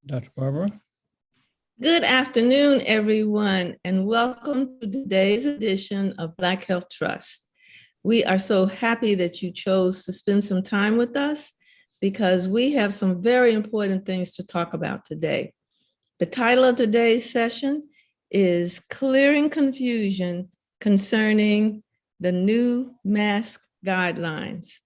Dr. Barbara. Good afternoon, everyone, and welcome to today's edition of Black Health Trust. We are so happy that you chose to spend some time with us because we have some very important things to talk about today. The title of today's session is Clearing Confusion Concerning the New Mask Guidelines.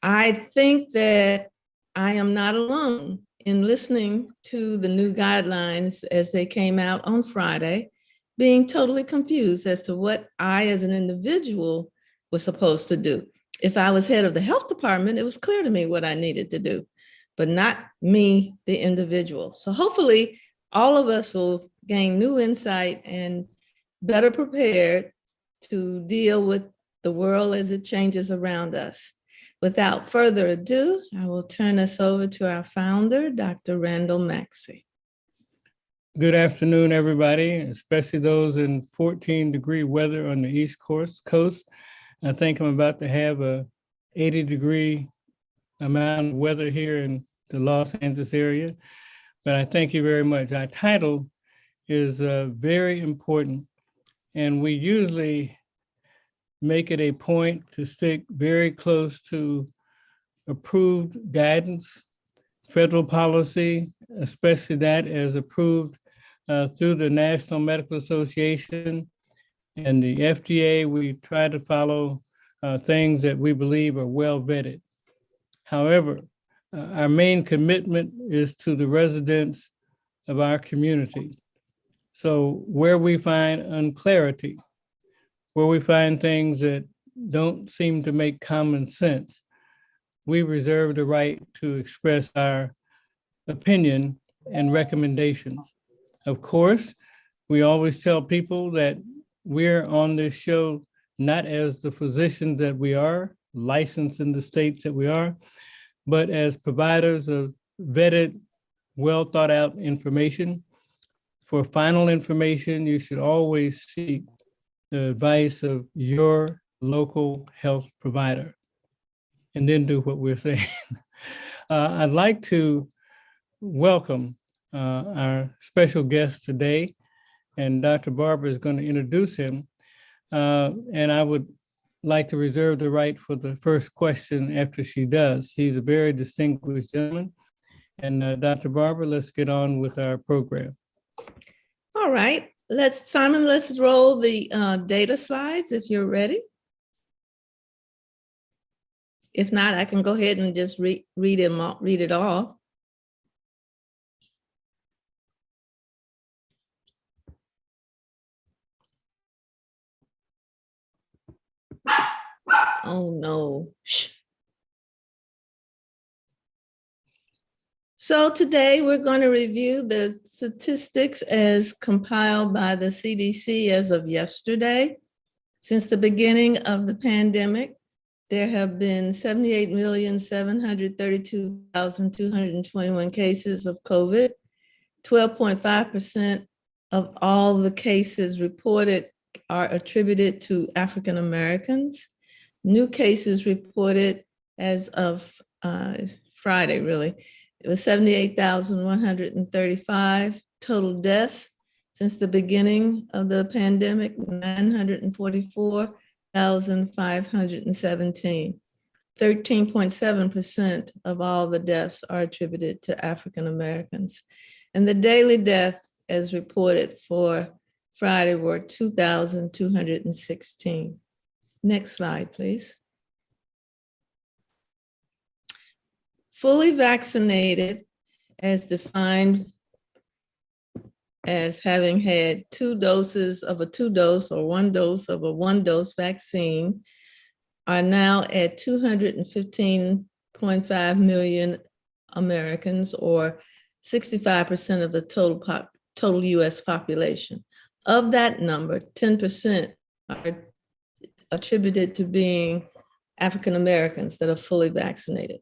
I think that I am not alone in listening to the new guidelines as they came out on Friday, being totally confused as to what I as an individual was supposed to do. If I was head of the health department, it was clear to me what I needed to do, but not me, the individual. So hopefully all of us will gain new insight and better prepared to deal with the world as it changes around us. Without further ado, I will turn us over to our founder, Dr. Randall Maxey. Good afternoon, everybody, especially those in 14-degree weather on the East Coast. I think I'm about to have a 80-degree amount of weather here in the Los Angeles area, but I thank you very much. Our title is very important, and we usually make it a point to stick very close to approved guidance, federal policy, especially that as approved through the National Medical Association and the FDA. We try to follow things that we believe are well vetted. However, our main commitment is to the residents of our community. So where we find unclarity, where we find things that don't seem to make common sense, we reserve the right to express our opinion and recommendations. Of course, we always tell people that we're on this show not as the physicians that we are, licensed in the states that we are, but as providers of vetted, well thought out information. For final information, you should always seek the advice of your local health provider, and then do what we're saying. I'd like to welcome our special guest today, and Dr. Barbara is going to introduce him. And I would like to reserve the right for the first question after she does. He's a very distinguished gentleman. And Dr. Barbara, let's get on with our program. All right. Simon, let's roll the data slides if you're ready. If not, I can go ahead and just read it off. Oh no. Shh. So today we're going to review the statistics as compiled by the CDC as of yesterday. Since the beginning of the pandemic, there have been 78,732,221 cases of COVID. 12.5% of all the cases reported are attributed to African Americans. New cases reported as of Friday, really. It was 78,135. Total deaths since the beginning of the pandemic, 944,517. 13.7% of all the deaths are attributed to African Americans. And the daily deaths as reported for Friday were 2,216. Next slide, please. Fully vaccinated, as defined as having had 2 doses of a 2-dose or 1 dose of a 1-dose vaccine, are now at 215.5 million Americans, or 65% of the total US population. Of that number, 10% are attributed to being African Americans that are fully vaccinated.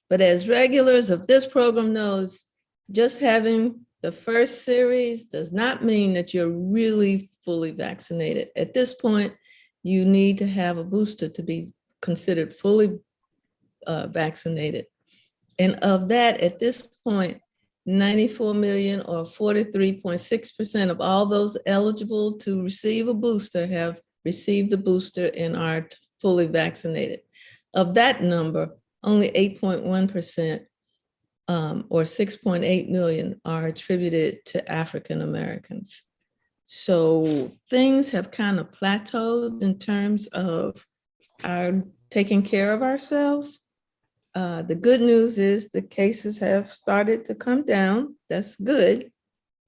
But as regulars of this program knows, just having the first series does not mean that you're really fully vaccinated. At this point, you need to have a booster to be considered fully vaccinated. And of that, at this point, 94 million or 43.6% of all those eligible to receive a booster have received the booster and are fully vaccinated. Of that number, only 8.1% or 6.8 million are attributed to African Americans. So things have kind of plateaued in terms of our taking care of ourselves. The good news is the cases have started to come down. That's good,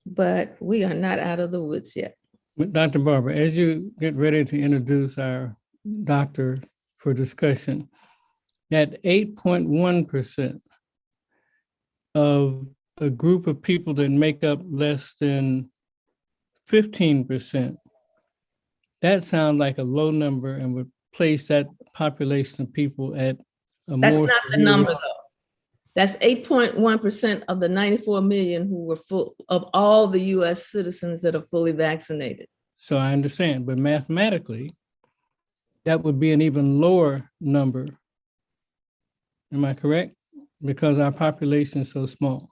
but we are not out of the woods yet. Dr. Barber, as you get ready to introduce our doctor for discussion, that 8.1% of a group of people that make up less than 15%, that sounds like a low number and would place that population of people at a That's more not the severe number risk. though. That's 8.1% of the 94 million who were full of all the US citizens that are fully vaccinated. So I understand, but mathematically, that would be an even lower number. Am I correct? Because our population is so small.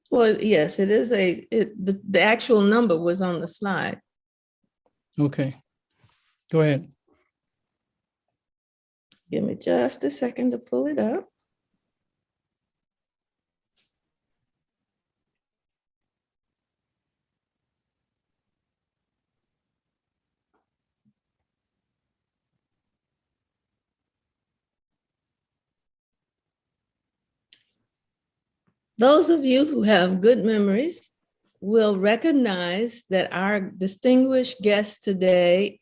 Well, yes, it is the actual number was on the slide. Okay, go ahead. Give me just a second to pull it up. Those of you who have good memories will recognize that our distinguished guest today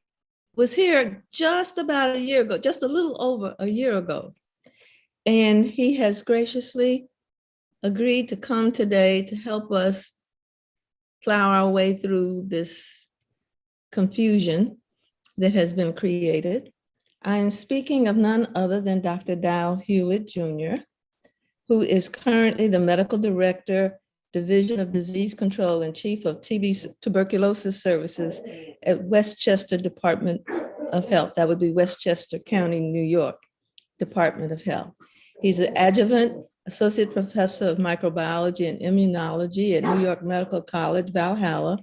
was here just about a year ago, just a little over a year ago. And he has graciously agreed to come today to help us plow our way through this confusion that has been created. I am speaking of none other than Dr. Dal Hewlett Jr., who is currently the Medical Director, Division of Disease Control and Chief of TB Tuberculosis Services at Westchester Department of Health. That would be Westchester County, New York, Department of Health. He's an adjunct associate professor of microbiology and immunology at New York Medical College, Valhalla,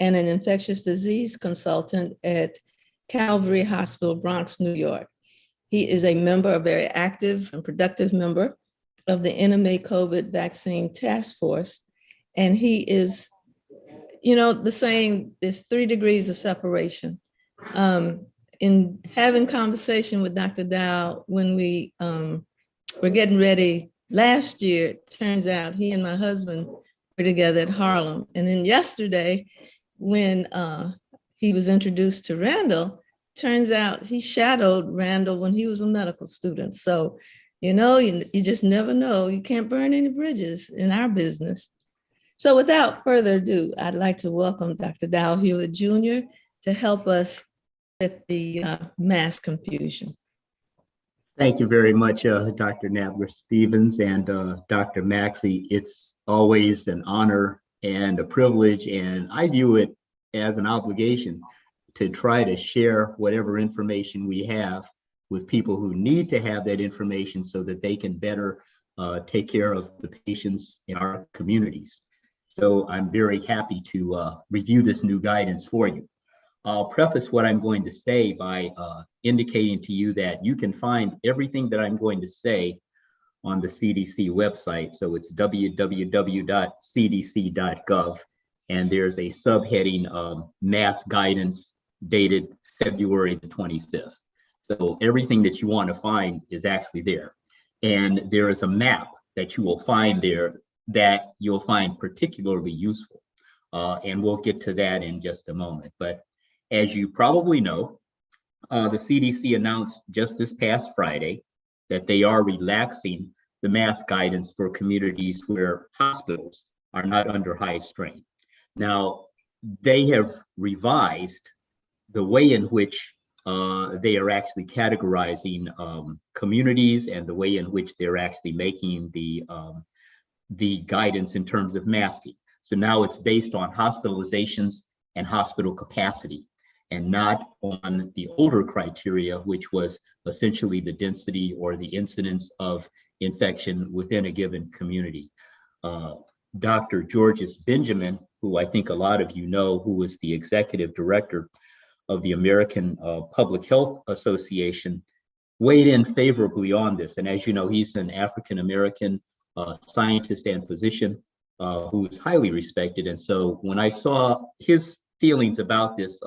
and an infectious disease consultant at Calvary Hospital, Bronx, New York. He is a member, a very active and productive member of the NMA COVID vaccine task force. And he is, the saying, there's 3 degrees of separation. In having conversation with Dr. Dow, when we were getting ready last year, it turns out he and my husband were together at Harlem. And then yesterday, when he was introduced to Randall, turns out he shadowed Randall when he was a medical student. So, you just never know. You can't burn any bridges in our business. So without further ado, I'd like to welcome Dr. Dal Hewlett Jr. to help us with the mass confusion. Thank you very much, Dr. Nadler-Stevens and Dr. Maxey. It's always an honor and a privilege, and I view it as an obligation to try to share whatever information we have with people who need to have that information so that they can better take care of the patients in our communities. So I'm very happy to review this new guidance for you. I'll preface what I'm going to say by indicating to you that you can find everything that I'm going to say on the CDC website. So it's www.cdc.gov, and there's a subheading mass guidance dated February the 25th. So everything that you want to find is actually there. And there is a map that you will find there that you'll find particularly useful. And we'll get to that in just a moment. But as you probably know, the CDC announced just this past Friday that they are relaxing the mask guidance for communities where hospitals are not under high strain. Now, they have revised the way in which they are actually categorizing communities and the way in which they're actually making the guidance in terms of masking. So now it's based on hospitalizations and hospital capacity. and not on the older criteria, which was essentially the density or the incidence of infection within a given community. Dr. Georges Benjamin, who I think a lot of you know, who is the executive director of the American Public Health Association, weighed in favorably on this. And as you know, he's an African-American scientist and physician who is highly respected. And so when I saw his feelings about this,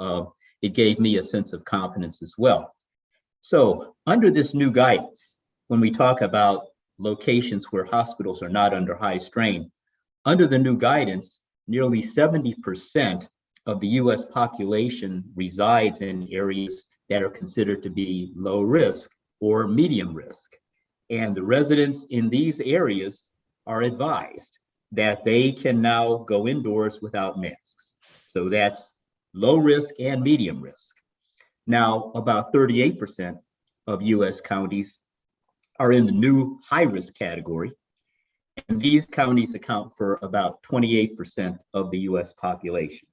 it gave me a sense of confidence as well. So under this new guidance, when we talk about locations where hospitals are not under high strain, under the new guidance, nearly 70% of the US population resides in areas that are considered to be low risk or medium risk. And the residents in these areas are advised that they can now go indoors without masks. So that's low risk and medium risk. Now, about 38% of US counties are in the new high risk category. And these counties account for about 28% of the US population.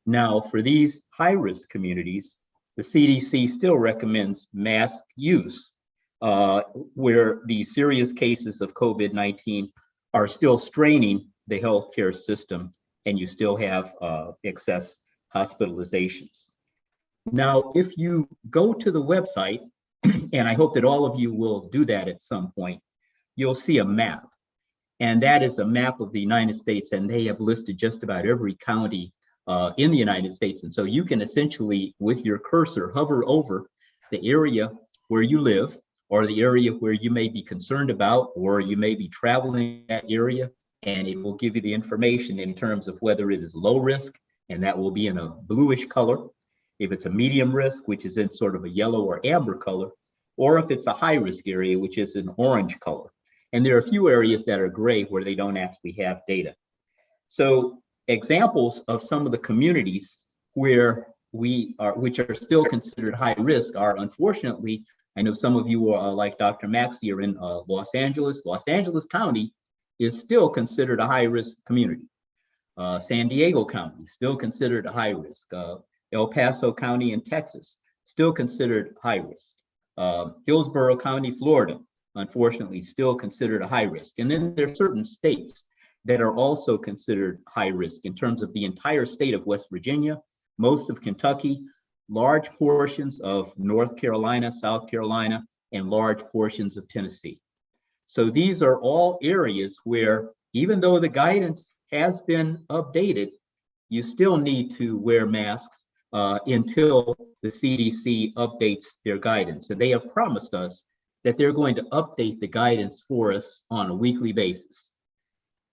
Now, for these high risk communities, the CDC still recommends mask use where the serious cases of COVID-19 are still straining the healthcare system and you still have excess hospitalizations. Now, if you go to the website, and I hope that all of you will do that at some point, you'll see a map. And that is a map of the United States, and they have listed just about every county in the United States. And so you can essentially, with your cursor, hover over the area where you live or the area where you may be concerned about, or you may be traveling that area, and it will give you the information in terms of whether it is low risk, and that will be in a bluish color. If it's a medium risk, which is in sort of a yellow or amber color, or if it's a high risk area, which is an orange color. And there are a few areas that are gray where they don't actually have data. So examples of some of the communities where which are still considered high risk are, unfortunately, I know some of you are like Dr. Maxey are in Los Angeles. Los Angeles County is still considered a high risk community. San Diego County, still considered a high risk. El Paso County in Texas, still considered high risk. Hillsborough County, Florida, unfortunately, still considered a high risk. And then there are certain states that are also considered high risk in terms of the entire state of West Virginia, most of Kentucky, large portions of North Carolina, South Carolina, and large portions of Tennessee. So these are all areas where, even though the guidance has been updated, you still need to wear masks until the CDC updates their guidance. And they have promised us that they're going to update the guidance for us on a weekly basis.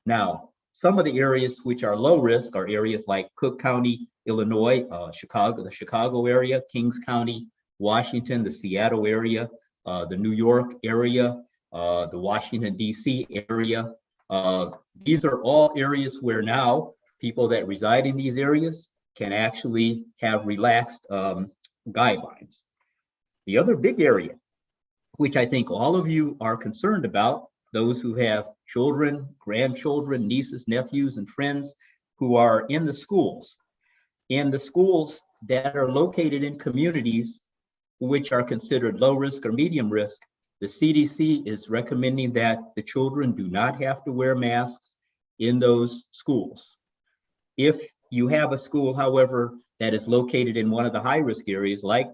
Now, some of the areas which are low risk are areas like Cook County, Illinois, Chicago, the Chicago area, Kings County, Washington, the Seattle area, the New York area, the Washington, D.C. area. These are all areas where now people that reside in these areas can actually have relaxed guidelines. The other big area, which I think all of you are concerned about, those who have children, grandchildren, nieces, nephews, and friends who are in the schools. In the schools that are located in communities which are considered low risk or medium risk, the CDC is recommending that the children do not have to wear masks in those schools. If you have a school, however, that is located in one of the high risk areas, like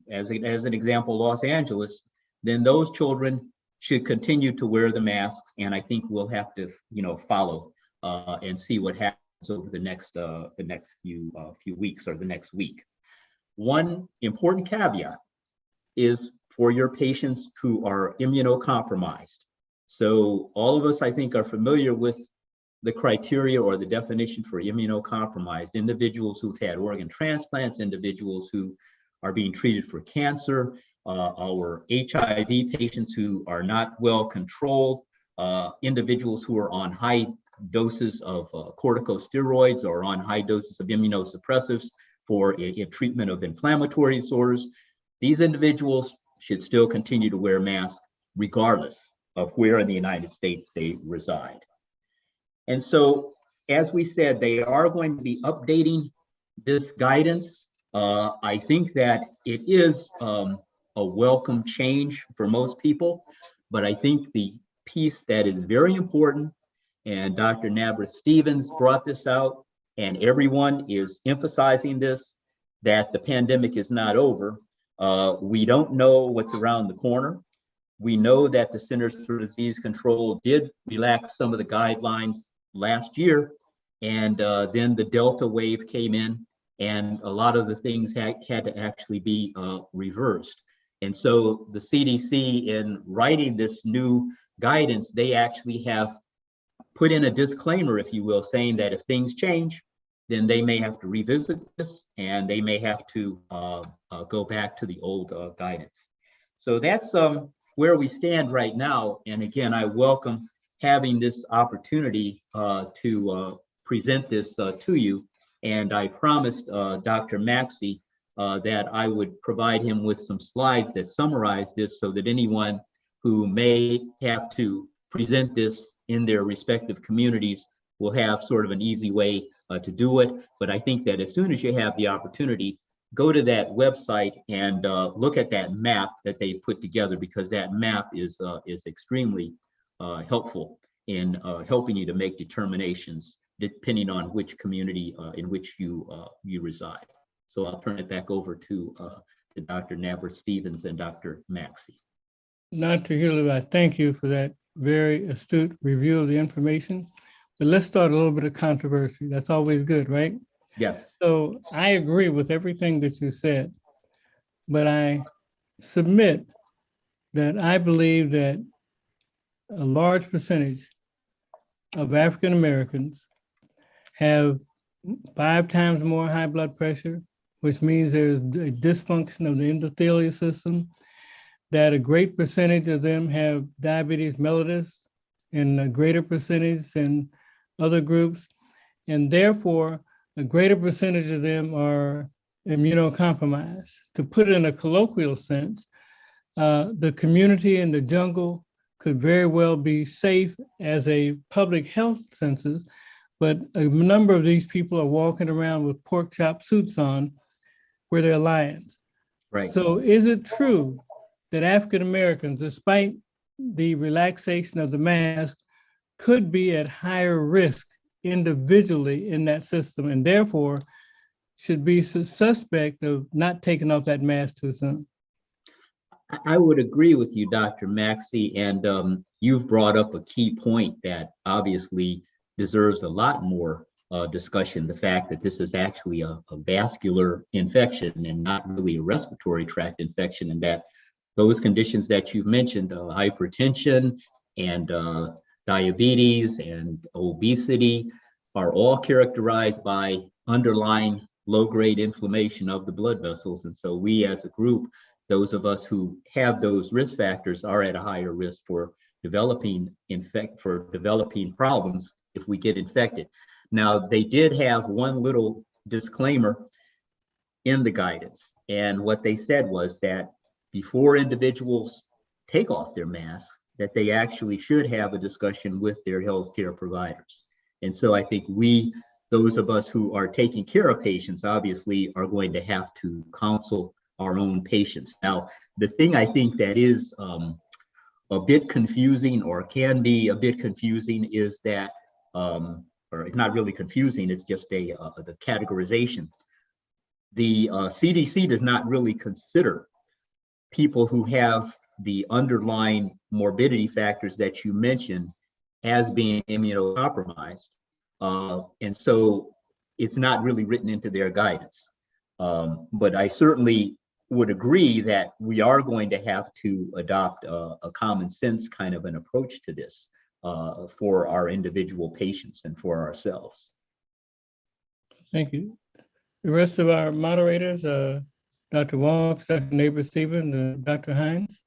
as an example, Los Angeles, then those children should continue to wear the masks. And I think we'll have to, follow and see what happens over the next few weeks or the next week. One important caveat is for your patients who are immunocompromised. So all of us, I think, are familiar with the criteria or the definition for immunocompromised: individuals who've had organ transplants, individuals who are being treated for cancer, our HIV patients who are not well controlled, individuals who are on high doses of corticosteroids or on high doses of immunosuppressives for a treatment of inflammatory disorders. These individuals should still continue to wear masks regardless of where in the United States they reside. And so, as we said, they are going to be updating this guidance I think that it is a welcome change for most people, but I think the piece that is very important, and Dr. Nabra Stevens brought this out, and everyone is emphasizing this, that the pandemic is not over. We don't know what's around the corner. We know that the Centers for Disease Control did relax some of the guidelines last year, and then the Delta wave came in, and a lot of the things had to actually be reversed. And so the CDC, in writing this new guidance, they actually have put in a disclaimer, if you will, saying that if things change, then they may have to revisit this, and they may have to go back to the old guidance. So that's where we stand right now. And again, I welcome having this opportunity to present this to you. And I promised Dr. Maxey that I would provide him with some slides that summarize this, so that anyone who may have to present this in their respective communities will have sort of an easy way to do it. But I think that as soon as you have the opportunity, go to that website and look at that map that they put together, because that map is extremely helpful in helping you to make determinations depending on which community in which you reside. So I'll turn it back over to Dr. Nabra Stevens and Dr. Maxey. Dr. Hewlett, I thank you for that very astute review of the information. But let's start a little bit of controversy. That's always good, right? Yes. So I agree with everything that you said, but I submit that I believe that a large percentage of African Americans have 5 times more high blood pressure, which means there's a dysfunction of the endothelial system, that a great percentage of them have diabetes mellitus and a greater percentage than other groups, and therefore a greater percentage of them are immunocompromised. To put it in a colloquial sense, the community in the jungle could very well be safe as a public health census, but a number of these people are walking around with pork chop suits on where they're lions. Right. So is it true that African Americans, despite the relaxation of the mask, could be at higher risk individually in that system, and therefore should be suspect of not taking off that mask too soon? I would agree with you, Dr. Maxey, and you've brought up a key point that obviously deserves a lot more discussion, the fact that this is actually a vascular infection and not really a respiratory tract infection, and that those conditions that you've mentioned, hypertension and diabetes and obesity, are all characterized by underlying low-grade inflammation of the blood vessels. And so we as a group, those of us who have those risk factors, are at a higher risk for developing problems if we get infected. Now, they did have one little disclaimer in the guidance, and what they said was that before individuals take off their masks, that they actually should have a discussion with their healthcare providers. And so I think those of us who are taking care of patients, obviously are going to have to counsel our own patients. Now, the thing I think that is a bit confusing, or can be a bit confusing, is that, or it's not really confusing, it's just the categorization. The CDC does not really consider people who have the underlying morbidity factors that you mentioned as being immunocompromised. And so it's not really written into their guidance. But I certainly would agree that we are going to have to adopt a common sense kind of an approach to this for our individual patients and for ourselves. Thank you. The rest of our moderators, Dr. Wong, Dr. Nabra Stevens, and Dr. Hines.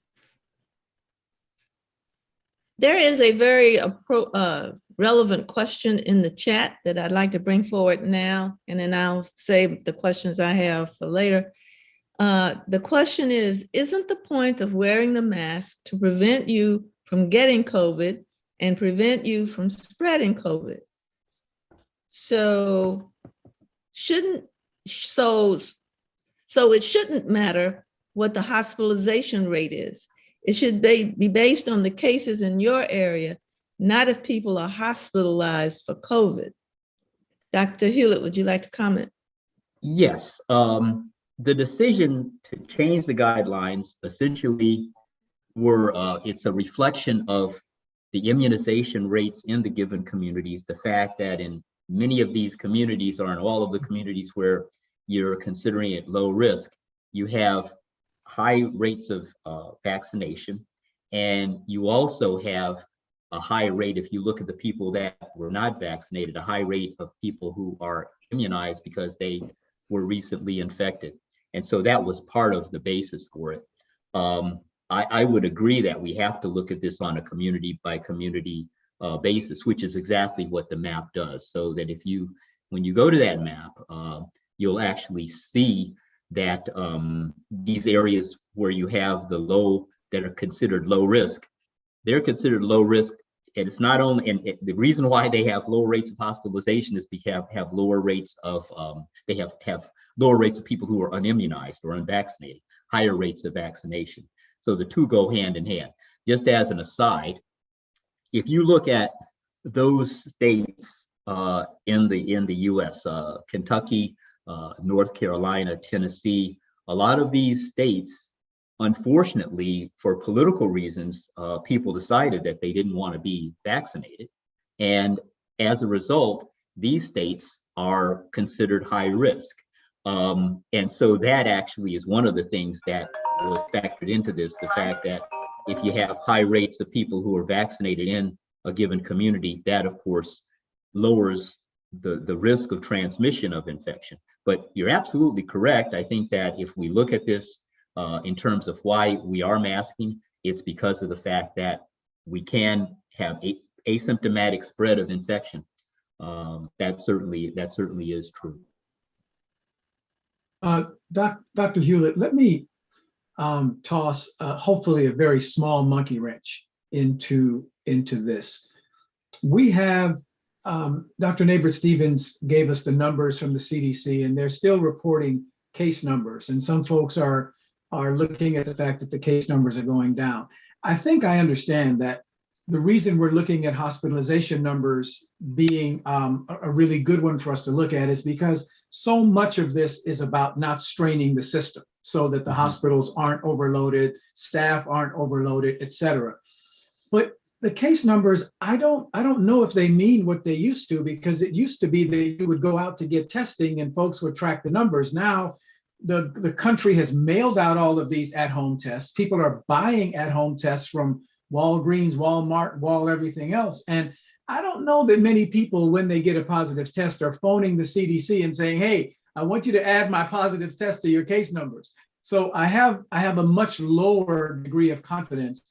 There is a very relevant question in the chat that I'd like to bring forward now, and then I'll save the questions I have for later. The question is, isn't the point of wearing the mask to prevent you from getting COVID and prevent you from spreading COVID? So So it shouldn't matter what the hospitalization rate is. It should be based on the cases in your area, not if people are hospitalized for COVID. Dr. Hewlett, would you like to comment? Yes, the decision to change the guidelines essentially it's a reflection of the immunization rates in the given communities, the fact that in many of these communities, or in all of the communities where you're considering it low risk, you have high rates of vaccination, and you also have a high rate, if you look at the people that were not vaccinated, a high rate of people who are immunized because they were recently infected. And so that was part of the basis for it. I would agree that we have to look at this on a community by community basis, which is exactly what the map does. So that when you go to that map, you'll actually see that these areas where you have that are considered low risk, they're considered low risk. And it's not only, and the reason why they have lower rates of hospitalization is because have lower rates of, they have lower rates of people who are unimmunized or unvaccinated, higher rates of vaccination. So the two go hand in hand. Just as an aside, if you look at those states in the US, Kentucky, North Carolina, Tennessee, a lot of these states, unfortunately, for political reasons, people decided that they didn't want to be vaccinated. And as a result, these states are considered high risk. And so that actually is one of the things that was factored into this, the fact that if you have high rates of people who are vaccinated in a given community, that of course lowers the risk of transmission of infection. But you're absolutely correct. I think that if we look at this in terms of why we are masking, it's because of the fact that we can have asymptomatic spread of infection. That certainly is true. Dr. Hewlett, let me toss hopefully a very small monkey wrench into this. We have Dr. Nabert-Stevens gave us the numbers from the CDC, and they're still reporting case numbers. And some folks are looking at the fact that the case numbers are going down. I think I understand that the reason we're looking at hospitalization numbers being a really good one for us to look at is because so much of this is about not straining the system so that the hospitals aren't overloaded, staff aren't overloaded, et cetera. But the case numbers, I don't know if they mean what they used to, because it used to be that you would go out to get testing and folks would track the numbers. Now, the country has mailed out all of these at-home tests. People are buying at-home tests from Walgreens, Walmart, everything else. And I don't know that many people, when they get a positive test, are phoning the CDC and saying, hey, I want you to add my positive test to your case numbers. So I have a much lower degree of confidence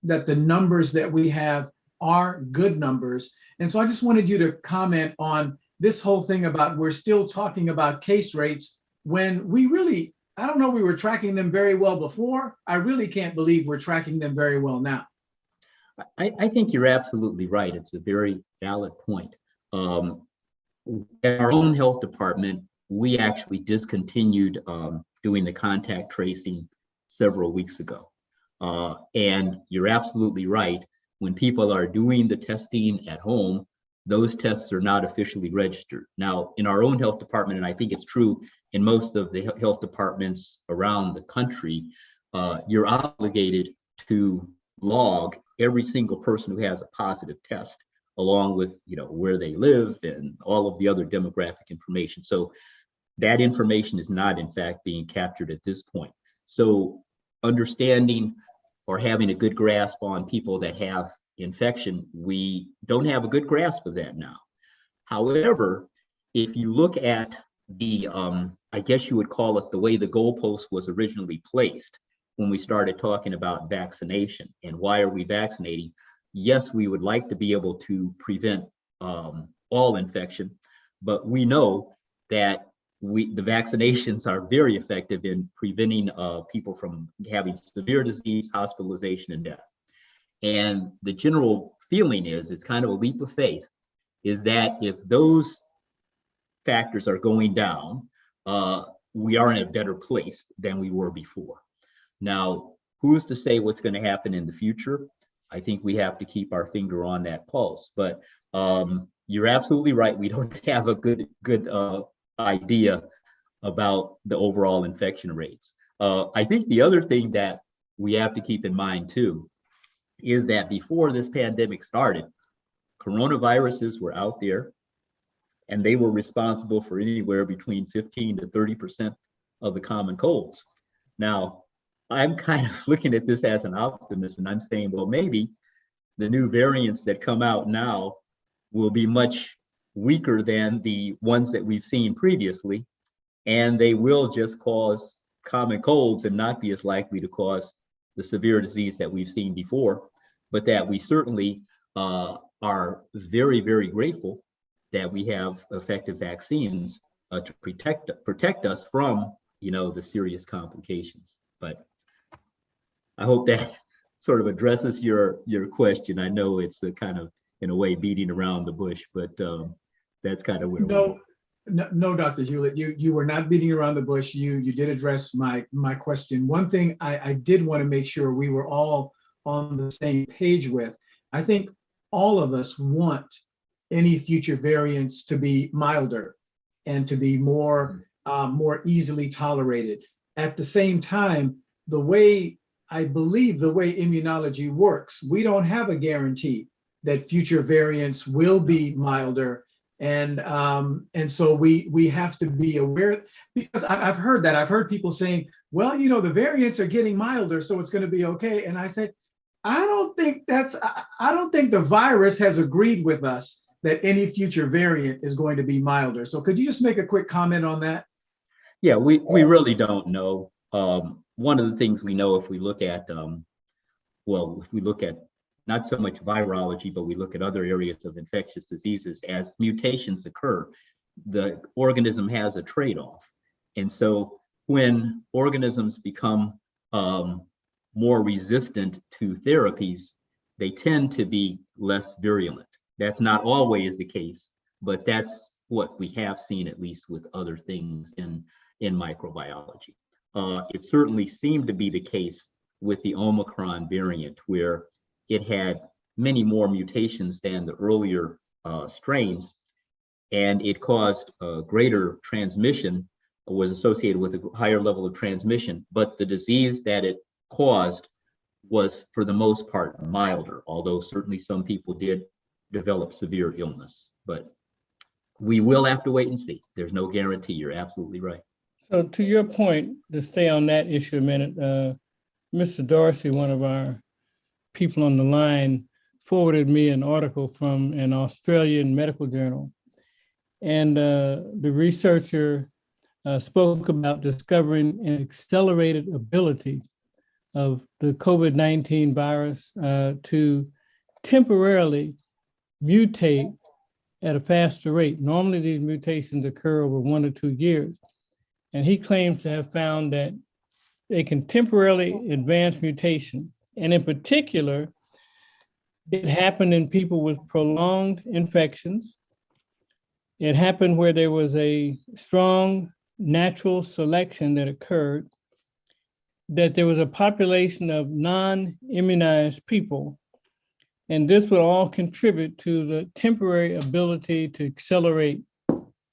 that the numbers that we have are good numbers. And so I just wanted you to comment on this whole thing about we're still talking about case rates when we really, I don't know, we were tracking them very well before. I really can't believe we're tracking them very well now. I think you're absolutely right. It's a very valid point. At our own health department, we actually discontinued doing the contact tracing several weeks ago. And you're absolutely right. When people are doing the testing at home, those tests are not officially registered. Now, in our own health department, and I think it's true in most of the health departments around the country, you're obligated to log every single person who has a positive test, along with where they live and all of the other demographic information. So that information is not, in fact, being captured at this point. So understanding or having a good grasp on people that have infection, we don't have a good grasp of that now. However, if you look at the, I guess you would call it the way the goalpost was originally placed when we started talking about vaccination and why are we vaccinating? Yes, we would like to be able to prevent all infection, but we know that the vaccinations are very effective in preventing people from having severe disease, hospitalization, and death. And the general feeling is, it's kind of a leap of faith, is that if those factors are going down, we are in a better place than we were before. Now, who's to say what's going to happen in the future? I think we have to keep our finger on that pulse. But you're absolutely right. We don't have a good idea about the overall infection rates. I think the other thing that we have to keep in mind too is that before this pandemic started, coronaviruses were out there, and they were responsible for anywhere between 15 to 30% of the common colds. Now, I'm kind of looking at this as an optimist, and I'm saying, well, maybe the new variants that come out now will be much weaker than the ones that we've seen previously, and they will just cause common colds and not be as likely to cause the severe disease that we've seen before, but that we certainly are very, very grateful that we have effective vaccines to protect us from, the serious complications. But I hope that sort of addresses your question. I know it's a kind of, in a way, beating around the bush, but that's kind of where No, Dr. Hewlett, you were not beating around the bush. You did address my question. One thing I did want to make sure we were all on the same page with, I think all of us want any future variants to be milder and to be more easily tolerated. At the same time, I believe the way immunology works, we don't have a guarantee that future variants will be milder. And so we have to be aware, because I've heard that. I've heard people saying, well, the variants are getting milder, so it's going to be okay. And I said, I don't think the virus has agreed with us that any future variant is going to be milder. So could you just make a quick comment on that? Yeah, we really don't know. One of the things we know, if we look at not so much virology, but we look at other areas of infectious diseases, as mutations occur, the organism has a trade-off. And so when organisms become more resistant to therapies, they tend to be less virulent. That's not always the case, but that's what we have seen, at least with other things in microbiology. It certainly seemed to be the case with the Omicron variant, where it had many more mutations than the earlier strains, and it caused greater transmission, was associated with a higher level of transmission, but the disease that it caused was, for the most part, milder, although certainly some people did develop severe illness. But we will have to wait and see. There's no guarantee. You're absolutely right. So to your point, to stay on that issue a minute, Mr. Dorsey, one of our people on the line, forwarded me an article from an Australian medical journal. And the researcher spoke about discovering an accelerated ability of the COVID-19 virus to temporarily mutate at a faster rate. Normally, these mutations occur over 1 or 2 years. And he claims to have found that they can temporarily advance mutation. And in particular, it happened in people with prolonged infections. It happened where there was a strong natural selection that occurred, that there was a population of non-immunized people. And this would all contribute to the temporary ability to accelerate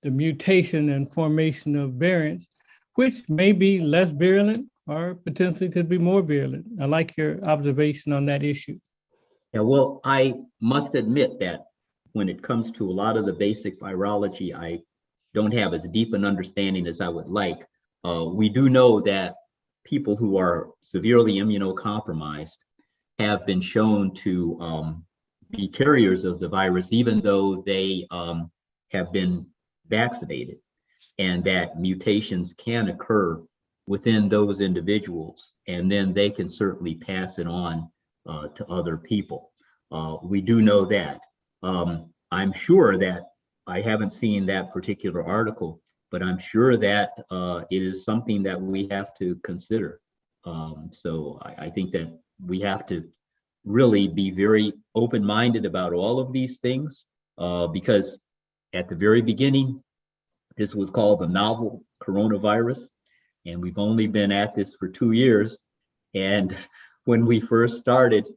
the mutation and formation of variants, which may be less virulent or potentially could be more virulent. I like your observation on that issue. Yeah, well, I must admit that when it comes to a lot of the basic virology, I don't have as deep an understanding as I would like. We do know that people who are severely immunocompromised have been shown to be carriers of the virus, even though they have been vaccinated, and that mutations can occur within those individuals, and then they can certainly pass it on to other people. We do know that. I'm sure that I haven't seen that particular article, but I'm sure that it is something that we have to consider. So I think that we have to really be very open-minded about all of these things, because at the very beginning, This was called the novel coronavirus, and we've only been at this for 2 years. And when we first started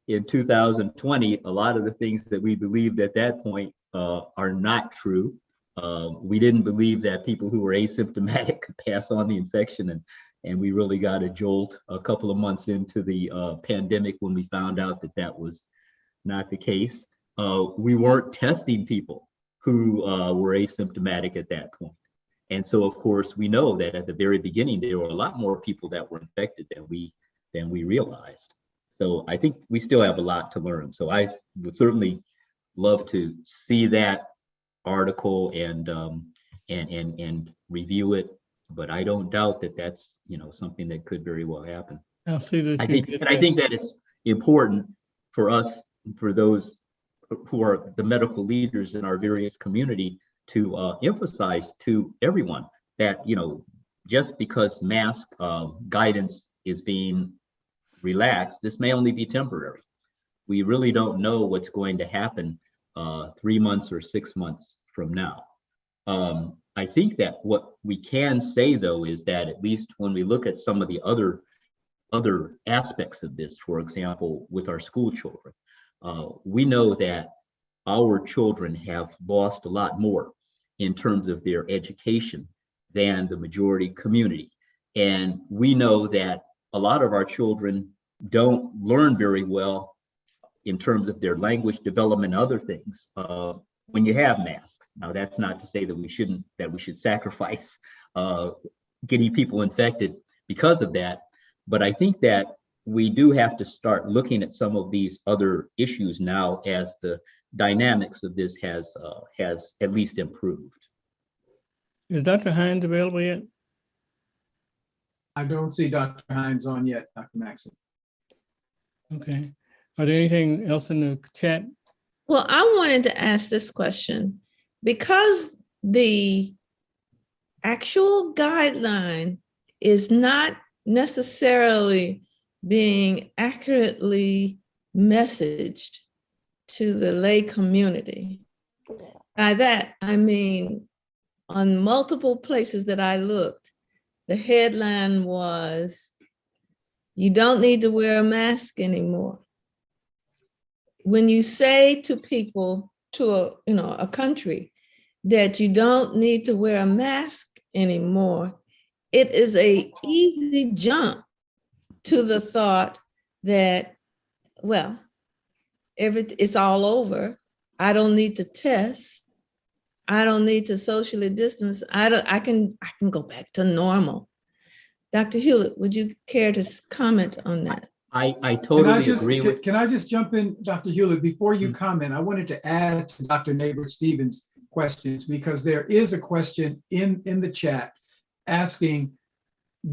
in 2020, a lot of the things that we believed at that point are not true. We didn't believe that people who were asymptomatic could pass on the infection, and we really got a jolt a couple of months into the pandemic when we found out that that was not the case. We weren't testing people who were asymptomatic at that point. And so, of course, we know that at the very beginning, there were a lot more people that were infected than we realized. So I think we still have a lot to learn. So I would certainly love to see that article and review it, but I don't doubt that that's something that could very well happen. I'll see that I think that it's important for us, for those who are the medical leaders in our various community, to emphasize to everyone that just because mask guidance is being relaxed, this may only be temporary. We really don't know what's going to happen 3 months or 6 months from now. I think that what we can say, though, is that at least when we look at some of the other aspects of this, for example, with our school children, we know that our children have lost a lot more in terms of their education than the majority community. And we know that a lot of our children don't learn very well in terms of their language development and other things when you have masks. Now, that's not to say that we should sacrifice getting people infected because of that. But I think that we do have to start looking at some of these other issues now as the dynamics of this has at least improved. Is Dr. Hines available yet? I don't see Dr. Hines on yet, Dr. Maxson. Okay. Are there anything else in the chat? Well, I wanted to ask this question because the actual guideline is not necessarily being accurately messaged to the lay community. By that, I mean, on multiple places that I looked, the headline was, "You don't need to wear a mask anymore." When you say to people, to a country, that you don't need to wear a mask anymore, it is an easy jump to the thought that, well, it's all over. I don't need to test. I don't need to socially distance. I can go back to normal. Dr. Hewlett, would you care to comment on that? I totally agree with. Can I just jump in, Dr. Hewlett, before you comment? I wanted to add to Dr. Neighbor-Stevens' questions, because there is a question in the chat asking,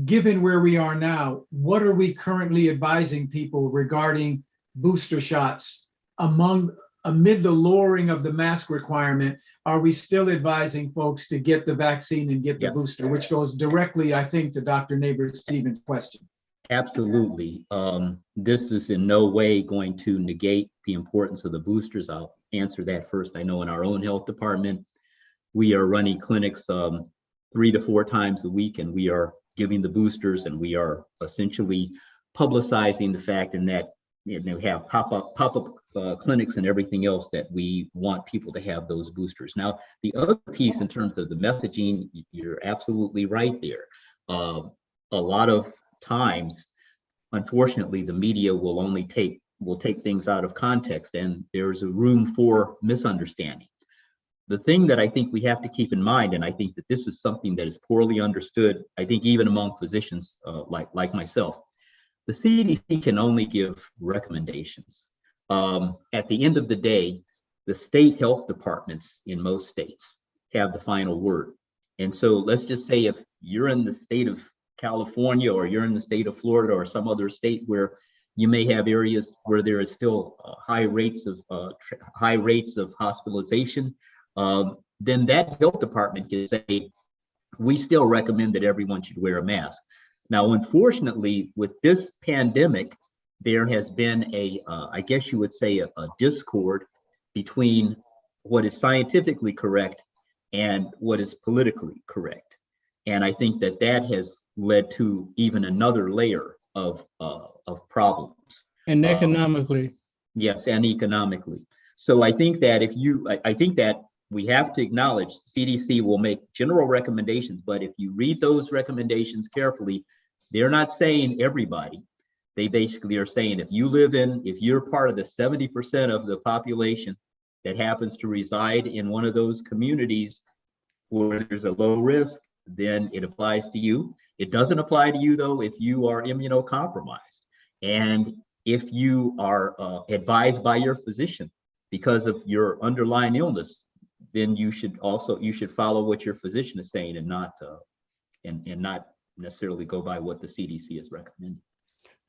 given where we are now, what are we currently advising people regarding booster shots amid the lowering of the mask requirement? Are we still advising folks to get the vaccine and get the booster, which goes directly, I think, to Dr. Neighbor-Stevens' question? Absolutely. This is in no way going to negate the importance of the boosters. I'll answer that first. I know in our own health department, we are running clinics 3 to 4 times a week, and we are giving the boosters, and we are essentially publicizing the fact and that we have pop-up clinics and everything else that we want people to have those boosters. Now, the other piece in terms of the messaging, you're absolutely right there. A lot of times, unfortunately, the media will take things out of context, and there's a room for misunderstanding. The thing that I think we have to keep in mind, and I think that this is something that is poorly understood, I think even among physicians like myself, the CDC can only give recommendations. At the end of the day, the state health departments in most states have the final word. And so let's just say if you're in the state of California, or you're in the state of Florida, or some other state where you may have areas where there is still high rates of hospitalization, then that health department can say, we still recommend that everyone should wear a mask. Now, unfortunately, with this pandemic, there has been I guess you would say, a discord between what is scientifically correct and what is politically correct. And I think that that has led to even another layer of problems. And economically. Yes, and economically. So I think that I think that we have to acknowledge CDC will make general recommendations, but if you read those recommendations carefully, they're not saying everybody. They basically are saying if you're part of the 70% of the population that happens to reside in one of those communities where there's a low risk, then it applies to you. It doesn't apply to you though if you are immunocompromised. And if you are advised by your physician because of your underlying illness, then you should follow what your physician is saying and not necessarily go by what the CDC is recommending.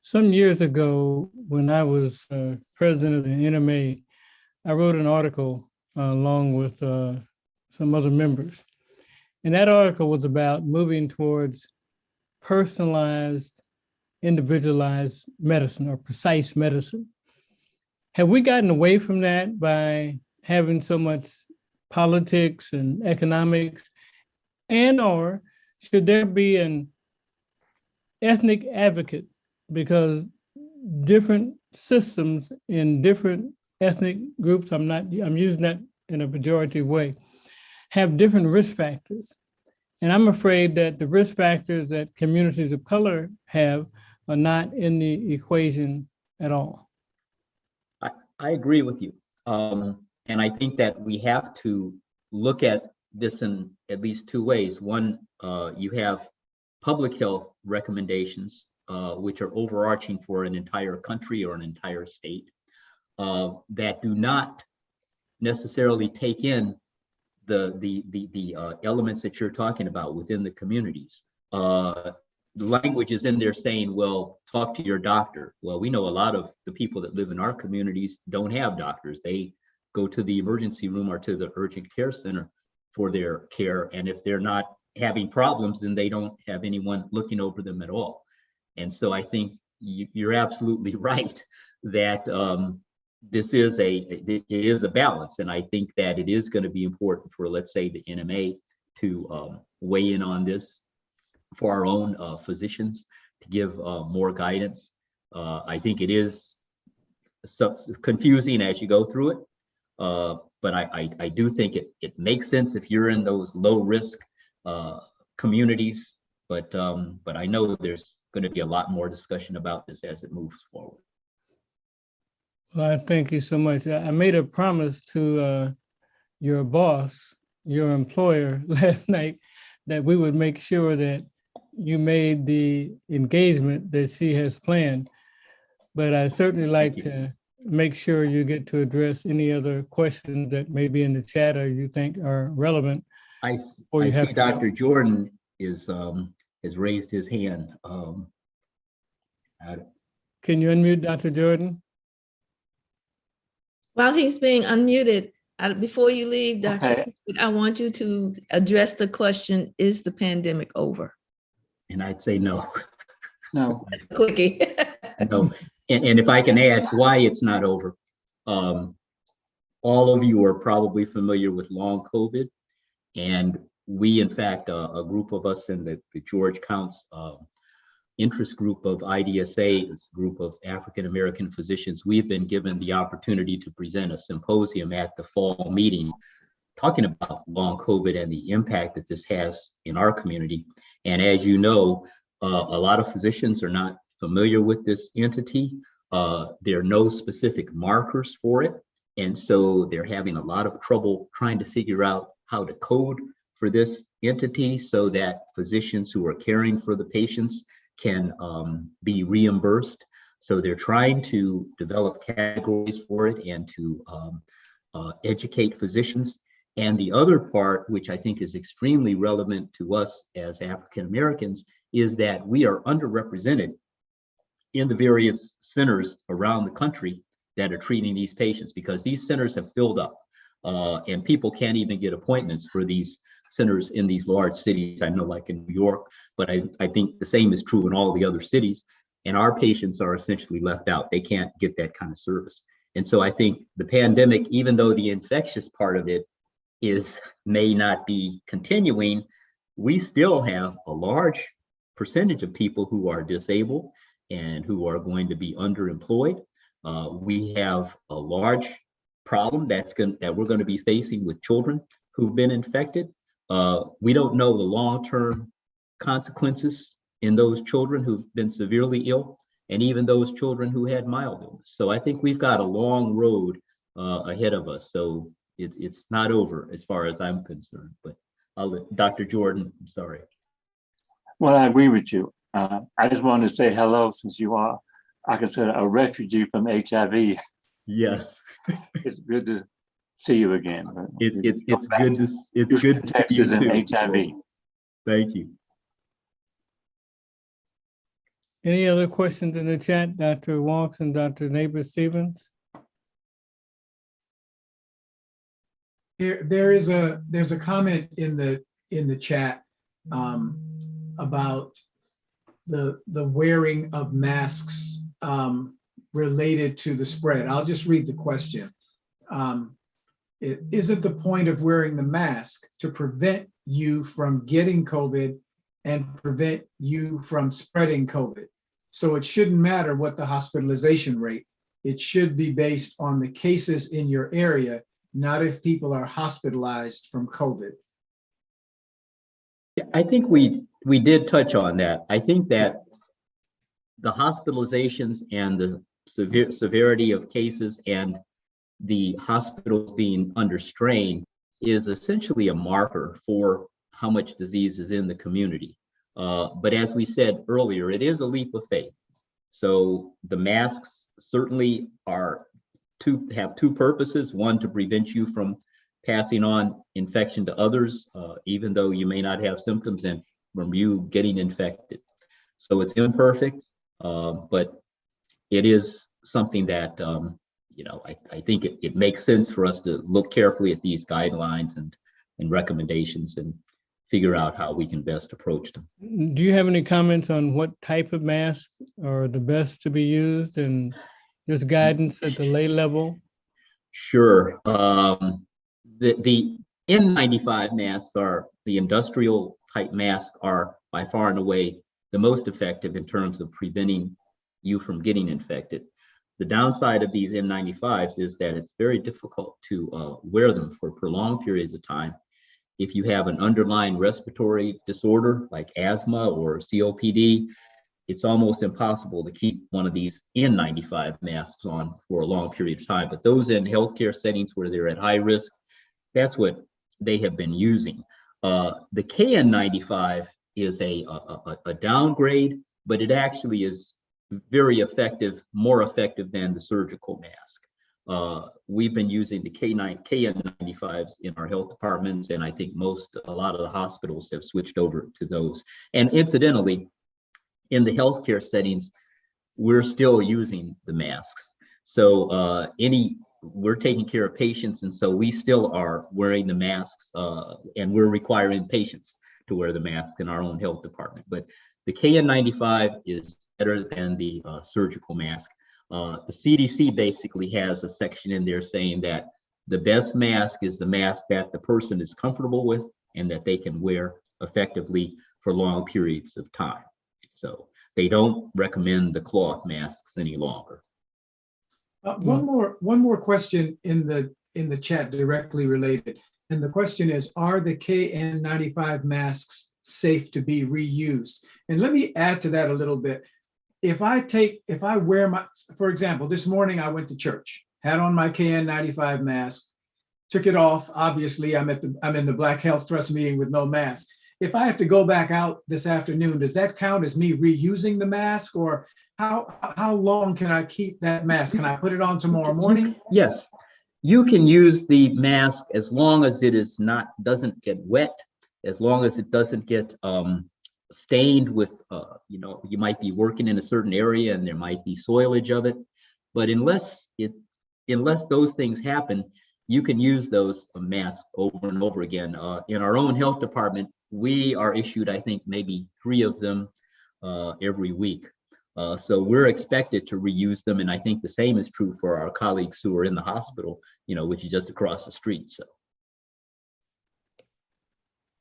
Some years ago, when I was president of the NMA, I wrote an article along with some other members. And that article was about moving towards personalized, individualized medicine or precise medicine. Have we gotten away from that by having so much politics and economics? And or should there be an ethnic advocate? Because different systems in different ethnic groups, I'm using that in a pejorative way, have different risk factors. And I'm afraid that the risk factors that communities of color have are not in the equation at all. I agree with you. And I think that we have to look at this in at least two ways. One, you have public health recommendations, which are overarching for an entire country or an entire state, that do not necessarily take in the elements that you're talking about within the communities. The language is in there saying, well, talk to your doctor. Well, we know a lot of the people that live in our communities don't have doctors. They go to the emergency room or to the urgent care center for their care. And if they're not having problems, then they don't have anyone looking over them at all. And so I think you're absolutely right that this is a balance. And I think that it is going to be important for, let's say, the NMA to weigh in on this for our own physicians to give more guidance. I think it is confusing as you go through it, but I do think it makes sense if you're in those low risk communities. But I know there's going to be a lot more discussion about this as it moves forward. Well, I thank you so much. I made a promise to your boss, your employer last night, that we would make sure that you made the engagement that she has planned. But I certainly like to make sure you get to address any other questions that may be in the chat or you think are relevant. I see Dr. Jordan has raised his hand. Can you unmute Dr. Jordan? While he's being unmuted, before you leave, Dr. Okay. I want you to address the question, is the pandemic over? And I'd say no. No. Quickie. No. And if I can add why it's not over. All of you are probably familiar with long COVID. And we, in fact, a group of us in the George Counts interest group of IDSA, this group of African-American physicians, we've been given the opportunity to present a symposium at the fall meeting talking about long COVID and the impact that this has in our community. And as you know, a lot of physicians are not familiar with this entity. There are no specific markers for it. And so they're having a lot of trouble trying to figure out how to code for this entity so that physicians who are caring for the patients can be reimbursed. So they're trying to develop categories for it and to educate physicians. And the other part, which I think is extremely relevant to us as African Americans, is that we are underrepresented in the various centers around the country that are treating these patients, because these centers have filled up and people can't even get appointments for these centers in these large cities. I know, like in New York, but I think the same is true in all the other cities. And our patients are essentially left out. They can't get that kind of service. And so I think the pandemic, even though the infectious part of it may not be continuing, we still have a large percentage of people who are disabled and who are going to be underemployed. We have a large problem that we're going to be facing with children who've been infected. We don't know the long-term consequences in those children who've been severely ill, and even those children who had mild illness. So I think we've got a long road ahead of us. So it's not over as far as I'm concerned. But I'll let Dr. Jordan, I'm sorry. Well, I agree with you. I just wanted to say hello, since you are, I consider, a refugee from HIV. Yes, It's good to see you again. it's good to see Texas you too. and HIV. Thank you. Any other questions in the chat, Dr. Walks and Dr. Neighbor-Stevens? There's a comment in the chat about the wearing of masks related to the spread. I'll just read the question. Isn't the point of wearing the mask to prevent you from getting COVID and prevent you from spreading COVID? So it shouldn't matter what the hospitalization rate. It should be based on the cases in your area, not if people are hospitalized from COVID. I think we did touch on that. I think that the hospitalizations and the severity of cases and the hospitals being under strain is essentially a marker for how much disease is in the community. But as we said earlier, it is a leap of faith. So the masks certainly have two purposes: one, to prevent you from passing on infection to others, even though you may not have symptoms, and from you getting infected. So it's imperfect, but it is something that I think it makes sense for us to look carefully at these guidelines and recommendations and figure out how we can best approach them. Do you have any comments on what type of masks are the best to be used, and just guidance at the lay level? Sure. The N95 masks, the industrial type masks, are by far and away the most effective in terms of preventing you from getting infected. The downside of these N95s is that it's very difficult to wear them for prolonged periods of time. If you have an underlying respiratory disorder like asthma or COPD, it's almost impossible to keep one of these N95 masks on for a long period of time. But those in healthcare settings where they're at high risk, that's what they have been using. The KN95 is a downgrade, but it actually is very effective, more effective than the surgical mask. We've been using the KN95s in our health departments, and I think a lot of the hospitals have switched over to those. And incidentally, in the healthcare settings, we're still using the masks. So we're taking care of patients, and so we still are wearing the masks, and we're requiring patients to wear the mask in our own health department. But the KN95 is better than the surgical mask. The CDC basically has a section in there saying that the best mask is the mask that the person is comfortable with and that they can wear effectively for long periods of time. So they don't recommend the cloth masks any longer. One more question in the chat directly related, and the question is: are the KN95 masks safe to be reused? And let me add to that a little bit. If I wear for example, this morning I went to church, had on my KN95 mask, took it off. Obviously, I'm in the Black Health Trust meeting with no mask. If I have to go back out this afternoon, does that count as me reusing the mask, or how long can I keep that mask? Can I put it on tomorrow morning? Yes, you can use the mask as long as it doesn't get wet, as long as it doesn't get stained with, you might be working in a certain area and there might be soilage of it. But unless those things happen, you can use those masks over and over again. In our own health department, we are issued, I think, maybe 3 of them every week. So we're expected to reuse them. And I think the same is true for our colleagues who are in the hospital, which is just across the street. So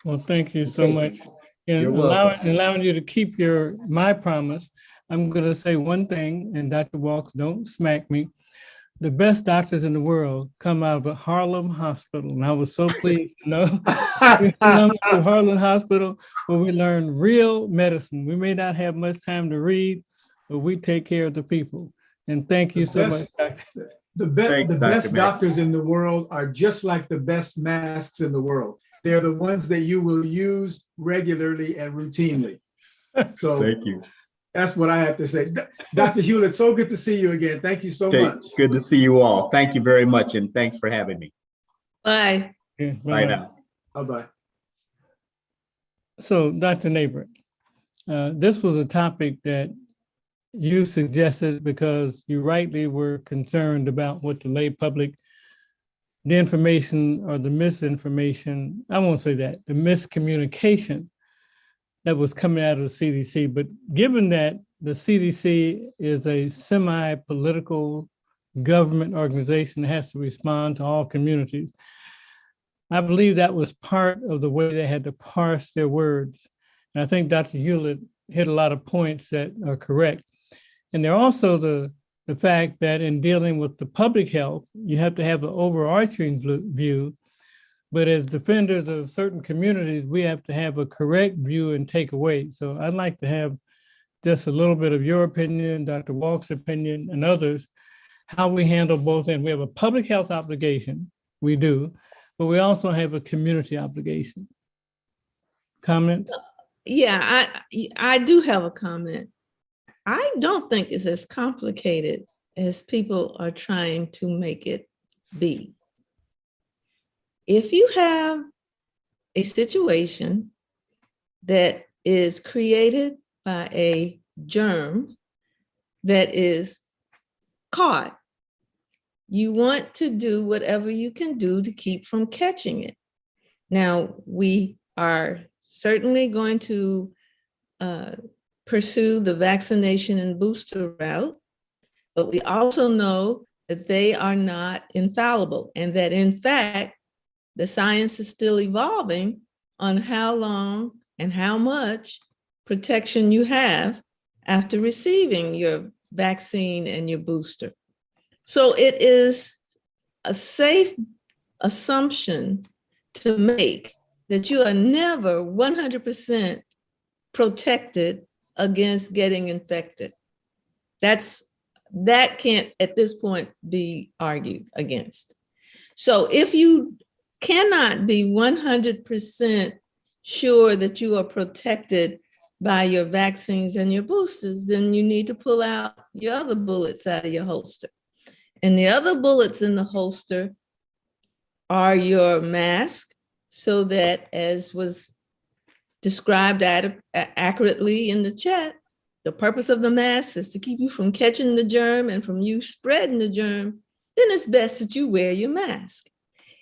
Well, thank you so Okay. much. And You're welcome. allowing you to keep my promise, I'm going to say one thing, and Dr. Walks, don't smack me. The best doctors in the world come out of Harlem Hospital. And I was so pleased to know we come to Harlem Hospital where we learn real medicine. We may not have much time to read, but we take care of the people. And thank you so much, Doctor. Thanks, The Dr. best Mack. doctors in the world are just like the best masks in the world. They're the ones that you will use regularly and routinely. So Thank you. that's what I have to say. Dr. Hewlett, so good to see you again. Thank you so Okay, much. good to see you all. Thank you very much, and thanks for having me. Bye. Yeah, Bye bye-bye. now. Bye-bye. So, Dr. Neighbor, this was a topic that you suggested because you rightly were concerned about what the lay public, the information or the misinformation, I won't say that, the miscommunication that was coming out of the CDC. But given that the CDC is a semi-political government organization that has to respond to all communities, I believe that was part of the way they had to parse their words. And I think Dr. Hewlett hit a lot of points that are correct. And there also the fact that in dealing with the public health, you have to have an overarching view, but as defenders of certain communities, we have to have a correct view and take away. So I'd like to have just a little bit of your opinion, Dr. Walk's opinion, and others, how we handle both ends. We have a public health obligation, we do, but we also have a community obligation. Comments? Yeah, I do have a comment. I don't think it's as complicated as people are trying to make it be. If you have a situation that is created by a germ that is caught, you want to do whatever you can do to keep from catching it. Now, we are certainly going to pursue the vaccination and booster route, but we also know that they are not infallible and that in fact, the science is still evolving on how long and how much protection you have after receiving your vaccine and your booster. So it is a safe assumption to make that you are never 100% protected against getting infected. That can't at this point be argued against. So if you cannot be 100% sure that you are protected by your vaccines and your boosters, then you need to pull out your other bullets out of your holster. And the other bullets in the holster are your mask, so that, as was described accurately in the chat, the purpose of the mask is to keep you from catching the germ and from you spreading the germ, then it's best that you wear your mask.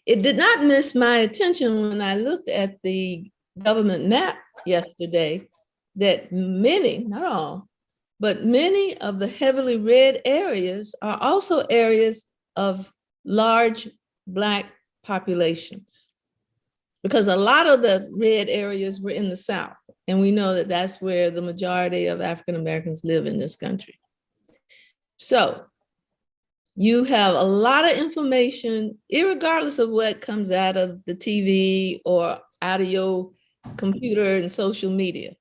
It did not miss my attention when I looked at the government map yesterday that many, not all, but many of the heavily red areas are also areas of large Black populations, because a lot of the red areas were in the South, and we know that that's where the majority of African Americans live in this country. So you have a lot of information, irregardless of what comes out of the TV or out of your computer and social media.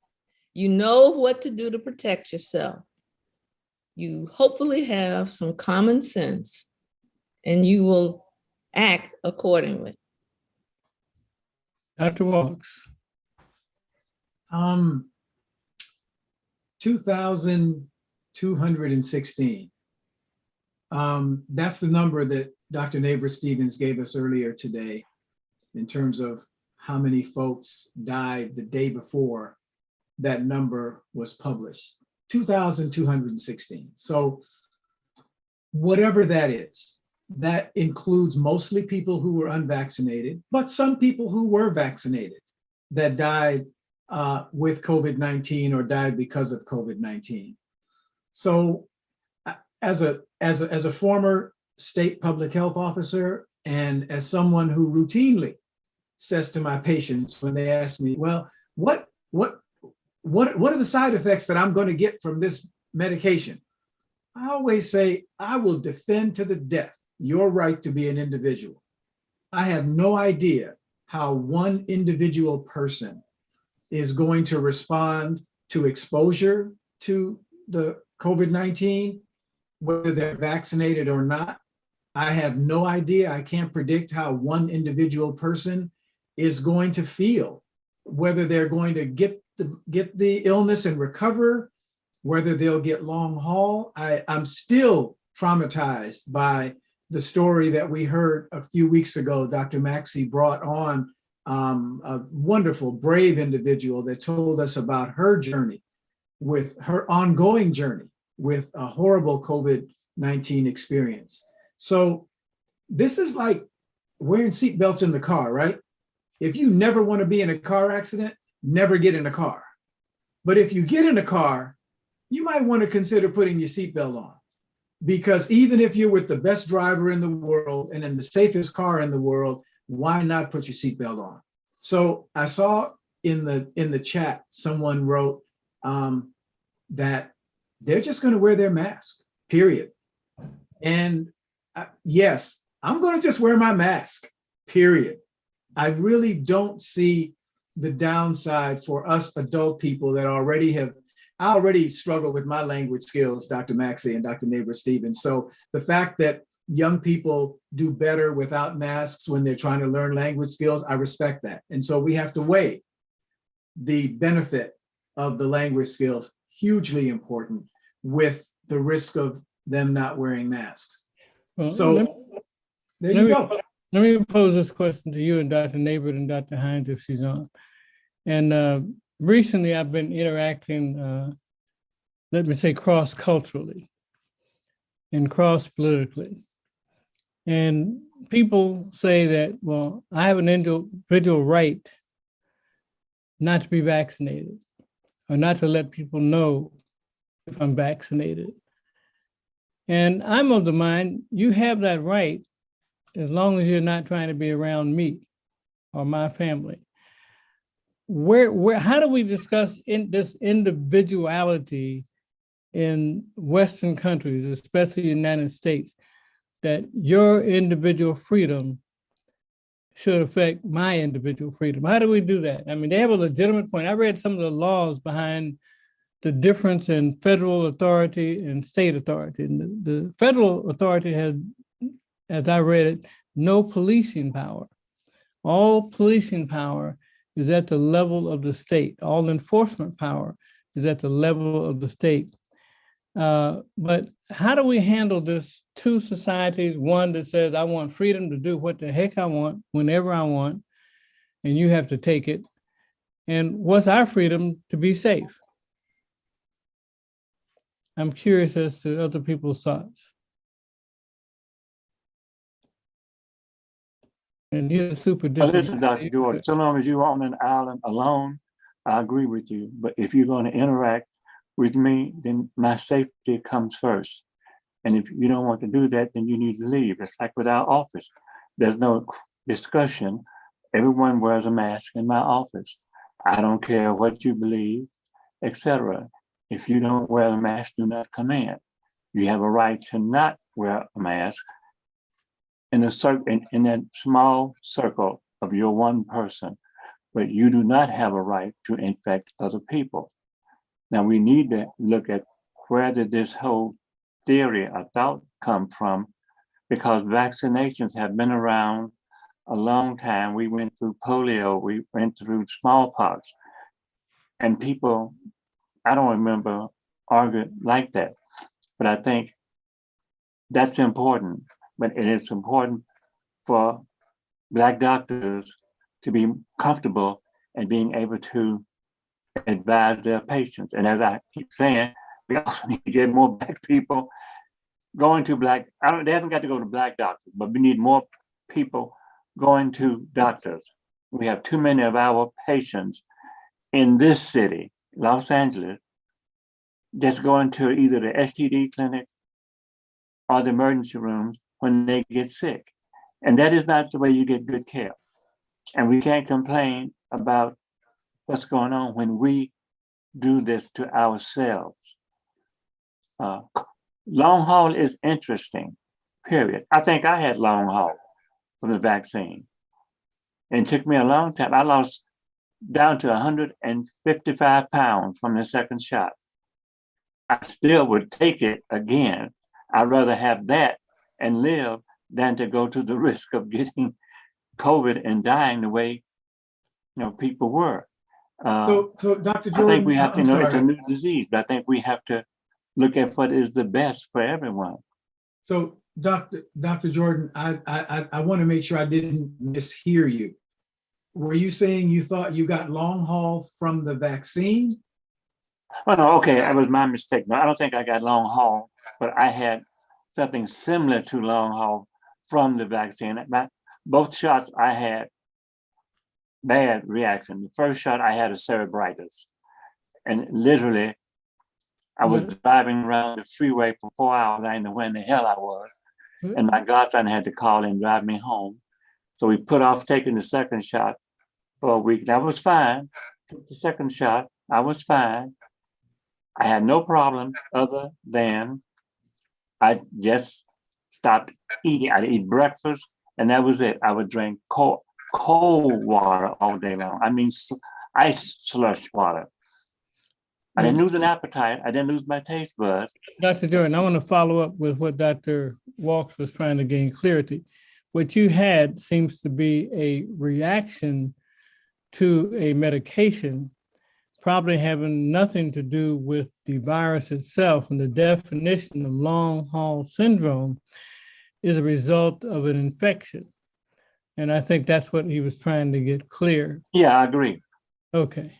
You know what to do to protect yourself. You hopefully have some common sense and you will act accordingly. Dr. Walks. 2,216. That's the number that Dr. Neighbor Stevens gave us earlier today in terms of how many folks died the day before that number was published. 2,216. So whatever that is, that includes mostly people who were unvaccinated, but some people who were vaccinated that died with COVID-19 or died because of COVID-19. So as a former state public health officer and as someone who routinely says to my patients when they ask me, well, what are the side effects that I'm going to get from this medication? I always say, I will defend to the death your right to be an individual. I have no idea how one individual person is going to respond to exposure to the COVID-19, whether they're vaccinated or not. I have no idea. I can't predict how one individual person is going to feel, whether they're going to get the illness and recover, whether they'll get long haul. I'm still traumatized by the story that we heard a few weeks ago. Dr. Maxey brought on a wonderful, brave individual that told us about her journey, with her ongoing journey with a horrible COVID-19 experience. So this is like wearing seatbelts in the car, right? If you never want to be in a car accident, never get in a car. But if you get in a car, you might want to consider putting your seatbelt on, because even if you're with the best driver in the world and in the safest car in the world, why not put your seatbelt on? So I saw in the chat, someone wrote that they're just going to wear their mask, period. And yes, I'm going to just wear my mask, period. I really don't see the downside for us adult people that I already struggle with my language skills, Dr. Maxey and Dr. Neighbor Stevens. So the fact that young people do better without masks when they're trying to learn language skills, I respect that. And so we have to weigh the benefit of the language skills, hugely important, with the risk of them not wearing masks. Well, So there you go. Let me pose this question to you and Dr. Neighbor and Dr. Hines if she's on. And recently I've been interacting, let me say, cross-culturally and cross-politically. And people say that, well, I have an individual right not to be vaccinated or not to let people know if I'm vaccinated. And I'm of the mind, you have that right as long as you're not trying to be around me or my family. How do we discuss this individuality in Western countries, especially the United States, that your individual freedom should affect my individual freedom? How do we do that? I mean, they have a legitimate point. I read some of the laws behind the difference in federal authority and state authority. And the federal authority has, as I read it, no policing power. All policing power is at the level of the state. All enforcement power is at the level of the state. But how do we handle this two societies? One that says, I want freedom to do what the heck I want, whenever I want, and you have to take it. And what's our freedom to be safe? I'm curious as to other people's thoughts. And you're super different. Listen, Dr. George, so long as you're on an island alone, I agree with you. But if you're going to interact with me, then my safety comes first. And if you don't want to do that, then you need to leave. It's like with our office. There's no discussion. Everyone wears a mask in my office. I don't care what you believe, etc. If you don't wear a mask, do not come in. You have a right to not wear a mask in that small circle of your one person, but you do not have a right to infect other people. Now we need to look at where did this whole theory or thought come from, because vaccinations have been around a long time. We went through polio, we went through smallpox, and people, I don't remember arguing like that, but I think that's important. But it is important for Black doctors to be comfortable and being able to advise their patients. And as I keep saying, we also need to get more Black people going to they haven't got to go to Black doctors, but we need more people going to doctors. We have too many of our patients in this city, Los Angeles, just going to either the STD clinic or the emergency rooms when they get sick. And that is not the way you get good care. And we can't complain about what's going on when we do this to ourselves. Long haul is interesting, period. I think I had long haul from the vaccine. And it took me a long time. I lost down to 155 pounds from the second shot. I still would take it again. I'd rather have that and live than to go to the risk of getting COVID and dying the way people were. So Dr. Jordan, I think we have to I'm know it's a sorry. new disease, but I think we have to look at what is the best for everyone. So Dr. Jordan, I want to make sure I didn't mishear you. Were you saying you thought you got long haul from the vaccine? Oh no, okay, that was my mistake. No, I don't think I got long haul, but I had something similar to long haul from the vaccine. Both shots I had bad reaction. The first shot I had a cerebritis, and literally I was driving around the freeway for 4 hours. I didn't know where in the hell I was. And my godson had to call and drive me home. So we put off taking the second shot for a week. That was fine. Took the second shot. I was fine. I had no problem other than I just stopped eating. I'd eat breakfast and that was it. I would drink cold water all day long. I mean, ice slush water. I didn't lose an appetite. I didn't lose my taste buds. Dr. Jordan, I want to follow up with what Dr. Walks was trying to gain clarity. What you had seems to be a reaction to a medication, probably having nothing to do with the virus itself. And the definition of long haul syndrome is a result of an infection. And I think that's what he was trying to get clear. Yeah, I agree. Okay.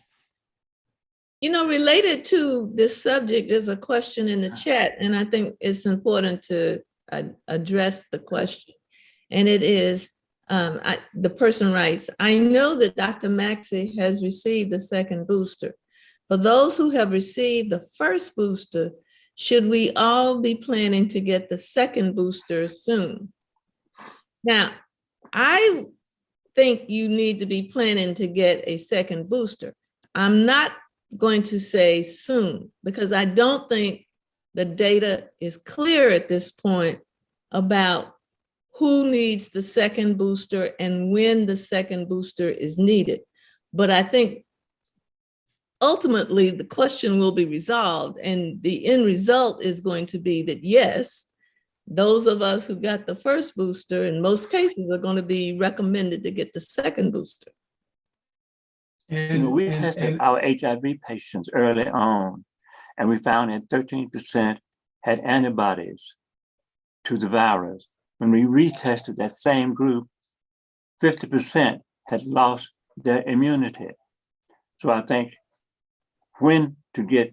Related to this subject is a question in the chat, and I think it's important to address the question. And it is, the person writes, I know that Dr. Maxey has received a second booster. For those who have received the first booster, should we all be planning to get the second booster soon? Now, I think you need to be planning to get a second booster. I'm not going to say soon, because I don't think the data is clear at this point about who needs the second booster and when the second booster is needed. But I think ultimately the question will be resolved, and the end result is going to be that yes, those of us who got the first booster in most cases are going to be recommended to get the second booster. And we tested our HIV patients early on, and we found that 13% had antibodies to the virus. When we retested that same group, 50% had lost their immunity. So I think when to get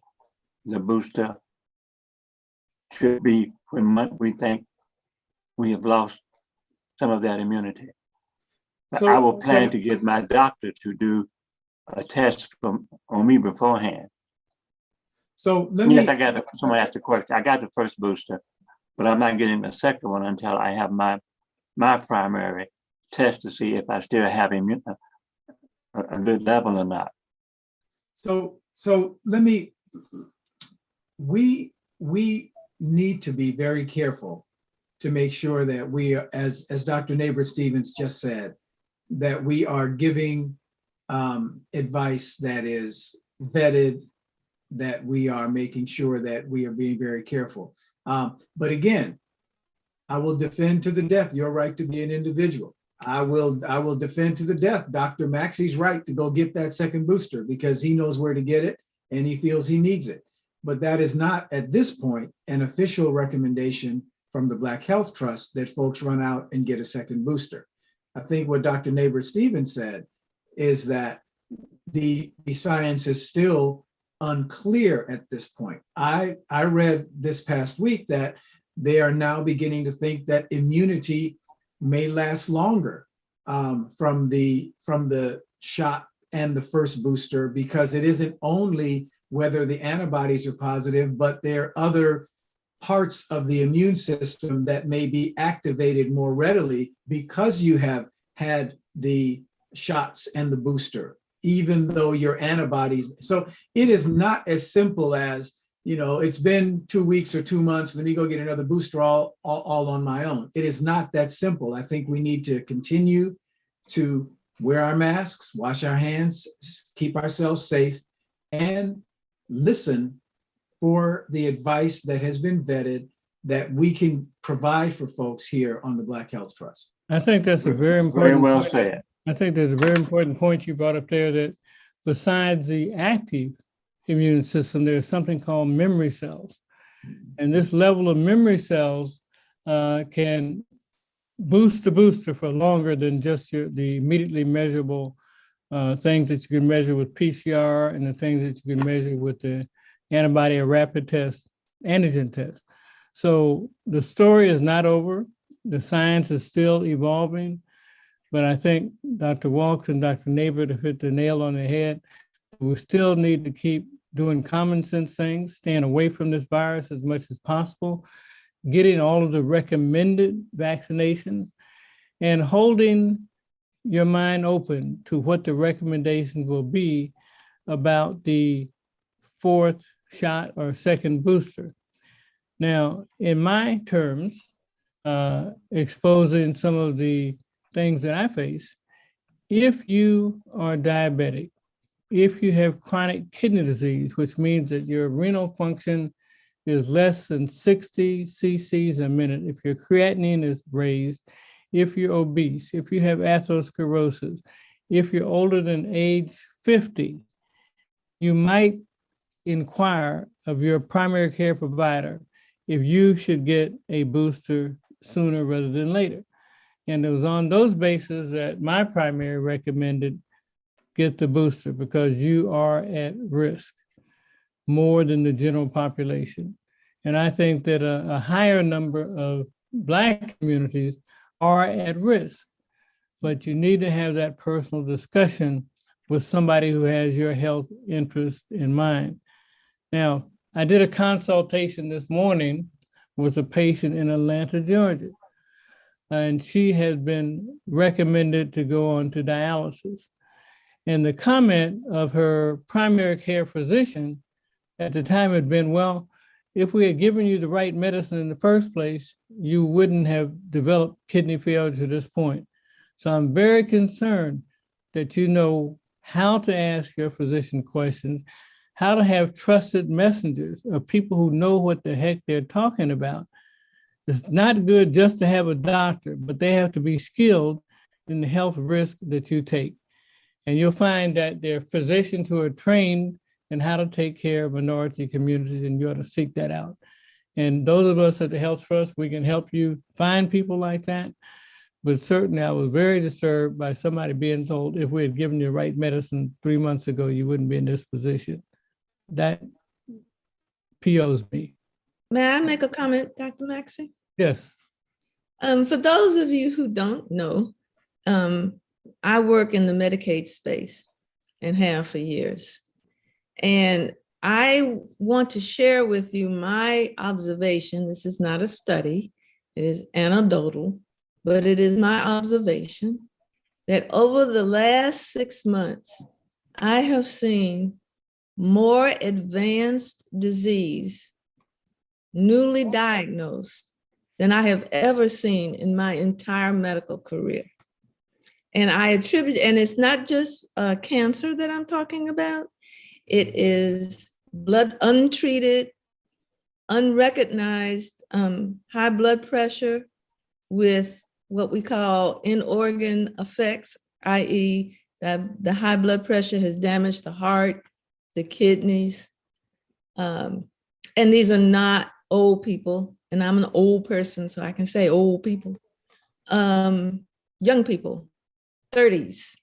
the booster should be when we think we have lost some of that immunity. So, I will plan to get my doctor to do a test on me beforehand. So someone asked a question. I got the first booster, but I'm not getting the second one until I have my primary test to see if I still have a good level or not. So we need to be very careful to make sure that we are, as Dr. Neighbor-Stevens just said, that we are giving advice that is vetted, that we are making sure that we are being very careful. But again, I will defend to the death your right to be an individual. I will defend to the death Dr. Maxey's right to go get that second booster because he knows where to get it and he feels he needs it. But that is not at this point an official recommendation from the Black Health Trust that folks run out and get a second booster. I think what Dr. Neighbor-Stevens said is that the science is still unclear at this point. I read this past week that they are now beginning to think that immunity may last longer from the shot and the first booster, because it isn't only whether the antibodies are positive, but there are other parts of the immune system that may be activated more readily because you have had the shots and the booster, even though your antibodies. So it is not as simple as, it's been 2 weeks or 2 months, let me go get another booster all on my own. It is not that simple. I think we need to continue to wear our masks, wash our hands, keep ourselves safe, and listen for the advice that has been vetted that we can provide for folks here on the Black Health Trust. I think that's a very Very important well point. said. I think there's a very important point you brought up there, that besides the active immune system, there's something called memory cells. And this level of memory cells can boost the booster for longer than just the immediately measurable things that you can measure with PCR and the things that you can measure with the antibody or rapid test, antigen test. So the story is not over. The science is still evolving, but I think Dr. Walks and Dr. Neighbor have hit the nail on the head. We still need to keep doing common sense things, staying away from this virus as much as possible, getting all of the recommended vaccinations, and holding your mind open to what the recommendations will be about the fourth shot or second booster. Now, in my terms, exposing some of the things that I face, if you are diabetic, if you have chronic kidney disease, which means that your renal function is less than 60 cc's a minute, if your creatinine is raised, if you're obese, if you have atherosclerosis, if you're older than age 50, you might inquire of your primary care provider if you should get a booster sooner rather than later. And it was on those bases that my primary recommended get the booster, because you are at risk more than the general population. And I think that a higher number of Black communities are at risk, but you need to have that personal discussion with somebody who has your health interest in mind. Now, I did a consultation this morning with a patient in Atlanta, Georgia, and she has been recommended to go on to dialysis. And the comment of her primary care physician at the time had been, well, if we had given you the right medicine in the first place, you wouldn't have developed kidney failure to this point. So I'm very concerned that you know how to ask your physician questions, how to have trusted messengers of people who know what the heck they're talking about. It's not good just to have a doctor, but they have to be skilled in the health risk that you take. And you'll find that there are physicians who are trained in how to take care of minority communities, and you ought to seek that out. And those of us at the Health Trust, we can help you find people like that. But certainly I was very disturbed by somebody being told if we had given you the right medicine 3 months ago, you wouldn't be in this position. That POs me. May I make a comment, Dr. Maxey? Yes. For those of you who don't know, I work in the Medicaid space and have for years. And I want to share with you my observation. This is not a study, it is anecdotal, but it is my observation that over the last 6 months, I have seen more advanced disease, newly diagnosed, than I have ever seen in my entire medical career. And I attribute, and it's not just cancer that I'm talking about. It is untreated, unrecognized high blood pressure with what we call in-organ effects, i.e. the high blood pressure has damaged the heart, the kidneys. And these are not old people. And I'm an old person, so I can say old people. Young people, 30s.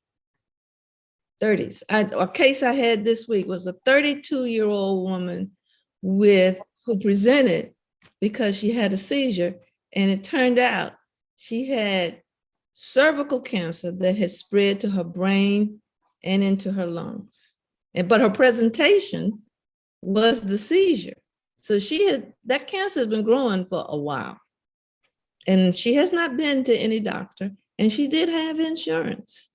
A case I had this week was a 32-year-old woman who presented because she had a seizure, and it turned out she had cervical cancer that had spread to her brain and into her lungs. But her presentation was the seizure. So that cancer has been growing for a while. And she has not been to any doctor, and she did have insurance.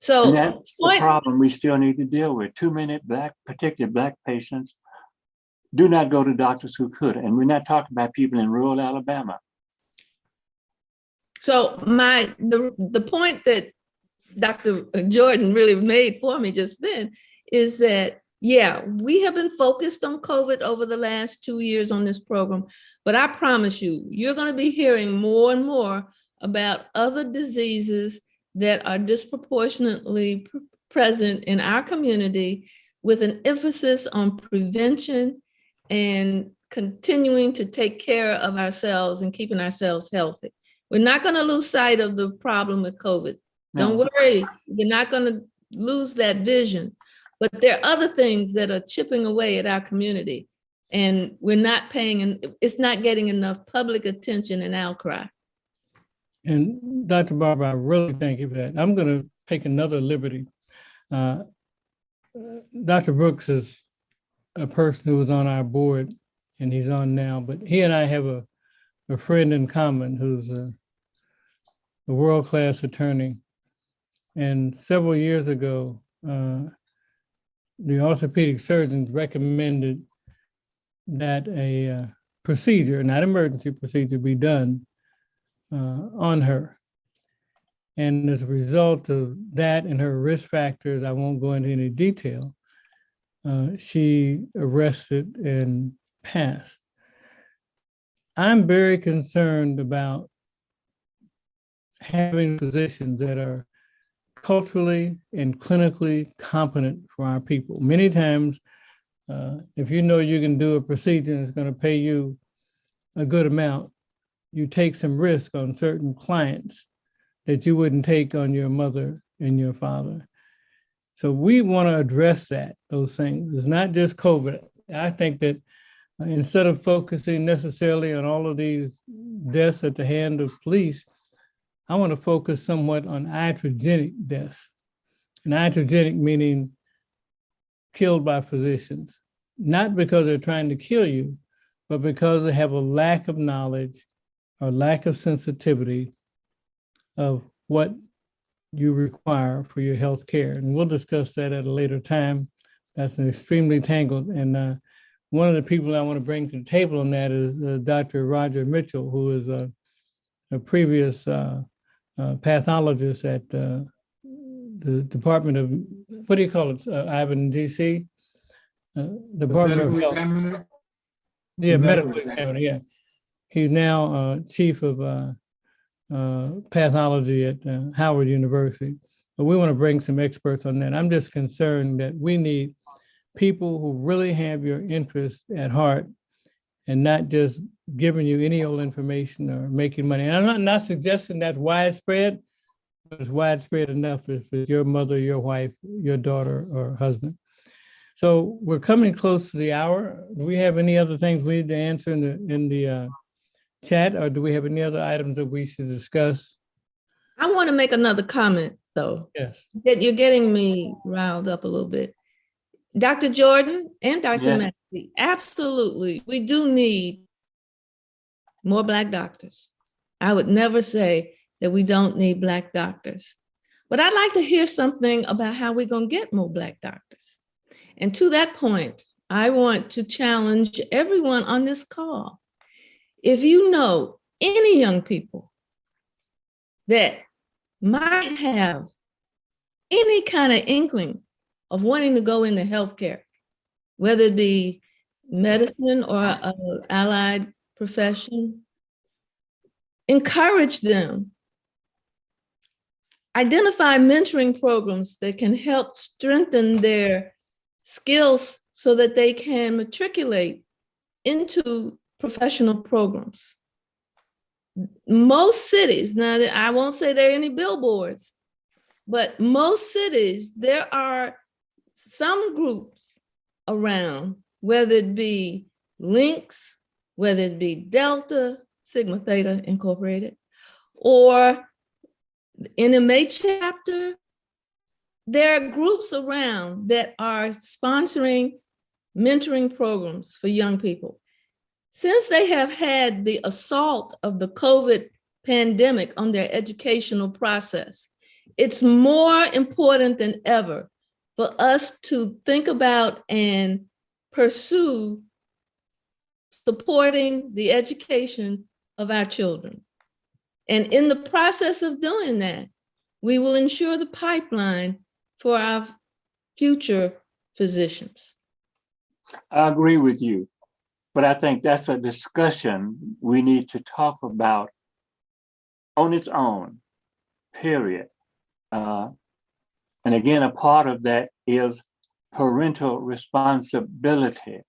So And that's the point- problem we still need to deal with. Too many particularly Black patients do not go to doctors who could. And we're not talking about people in rural Alabama. So the point that Dr. Jordan really made for me just then is that, yeah, we have been focused on COVID over the last 2 years on this program, but I promise you, you're going to be hearing more and more about other diseases that are disproportionately present in our community, with an emphasis on prevention and continuing to take care of ourselves and keeping ourselves healthy. We're not going to lose sight of the problem with COVID. Don't worry, you're not going to lose that vision. But there are other things that are chipping away at our community, and we're not paying, and it's not getting enough public attention and outcry. And Dr. Barber, I really thank you for that. I'm going to take another liberty. Dr. Brooks is a person who was on our board, and he's on now, but he and I have a friend in common who's a world-class attorney. And several years ago, the orthopedic surgeons recommended that a procedure, not emergency procedure, be done on her. And as a result of that and her risk factors, I won't go into any detail, she arrested and passed. I'm very concerned about having physicians that are culturally and clinically competent for our people. Many times, if you know you can do a procedure and it's going to pay you a good amount, you take some risk on certain clients that you wouldn't take on your mother and your father. So we want to address those things. It's not just COVID. I think that instead of focusing necessarily on all of these deaths at the hand of police, I want to focus somewhat on iatrogenic deaths. And iatrogenic meaning killed by physicians, not because they're trying to kill you, but because they have a lack of knowledge or lack of sensitivity of what you require for your health care. And we'll discuss that at a later time. That's an extremely tangled. And one of the people I want to bring to the table on that is Dr. Roger Mitchell, who is a previous pathologist at the Department of, what do you call it, Ivan, DC? Department of Health. Examiner? Yeah, Medical medical examiner, yeah. He's now chief of pathology at Howard University. But we want to bring some experts on that. I'm just concerned that we need people who really have your interest at heart and not just giving you any old information or making money. And I'm not suggesting that's widespread, but it's widespread enough if it's your mother, your wife, your daughter, or husband. So we're coming close to the hour. Do we have any other things we need to answer in the chat, or do we have any other items that we should discuss? I want to make another comment, though. Yes. You're getting me riled up a little bit. Dr. Jordan and Dr. Yeah. Maxey, absolutely, we do need more Black doctors. I would never say that we don't need Black doctors, but I'd like to hear something about how we're going to get more Black doctors. And to that point, I want to challenge everyone on this call. If you know any young people that might have any kind of inkling of wanting to go into healthcare, whether it be medicine or an allied profession, encourage them. Identify mentoring programs that can help strengthen their skills so that they can matriculate into professional programs. Most cities, now I won't say there are any billboards, but most cities, there are some groups around, whether it be Links, whether it be Delta, Sigma Theta Incorporated, or NMA chapter, there are groups around that are sponsoring mentoring programs for young people. Since they have had the assault of the COVID pandemic on their educational process, It's more important than ever for us to think about and pursue supporting the education of our children. And in the process of doing that, we will ensure the pipeline for our future physicians. I agree with you, but I think that's a discussion we need to talk about on its own, period. And again, a part of that is parental responsibility.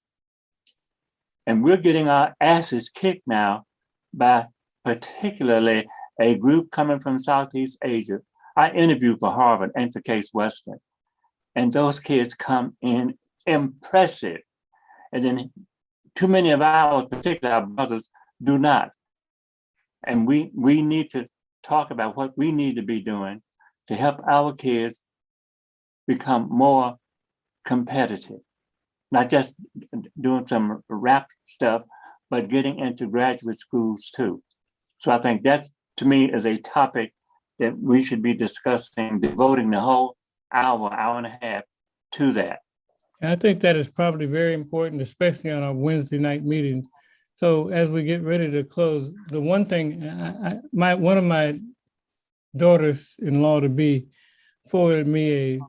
And we're getting our asses kicked now by particularly a group coming from Southeast Asia. I interviewed for Harvard and for Case Western, and those kids come in impressive. And then too many of our, particularly our brothers, do not. And we need to talk about what we need to be doing to help our kids become more competitive, not just doing some rap stuff, but getting into graduate schools too. So I think that, to me, is a topic that we should be discussing, devoting the whole hour and a half to that. I think that is probably very important, especially on our Wednesday night meetings. So as we get ready to close, the one thing, one of my daughters-in-law to be forwarded me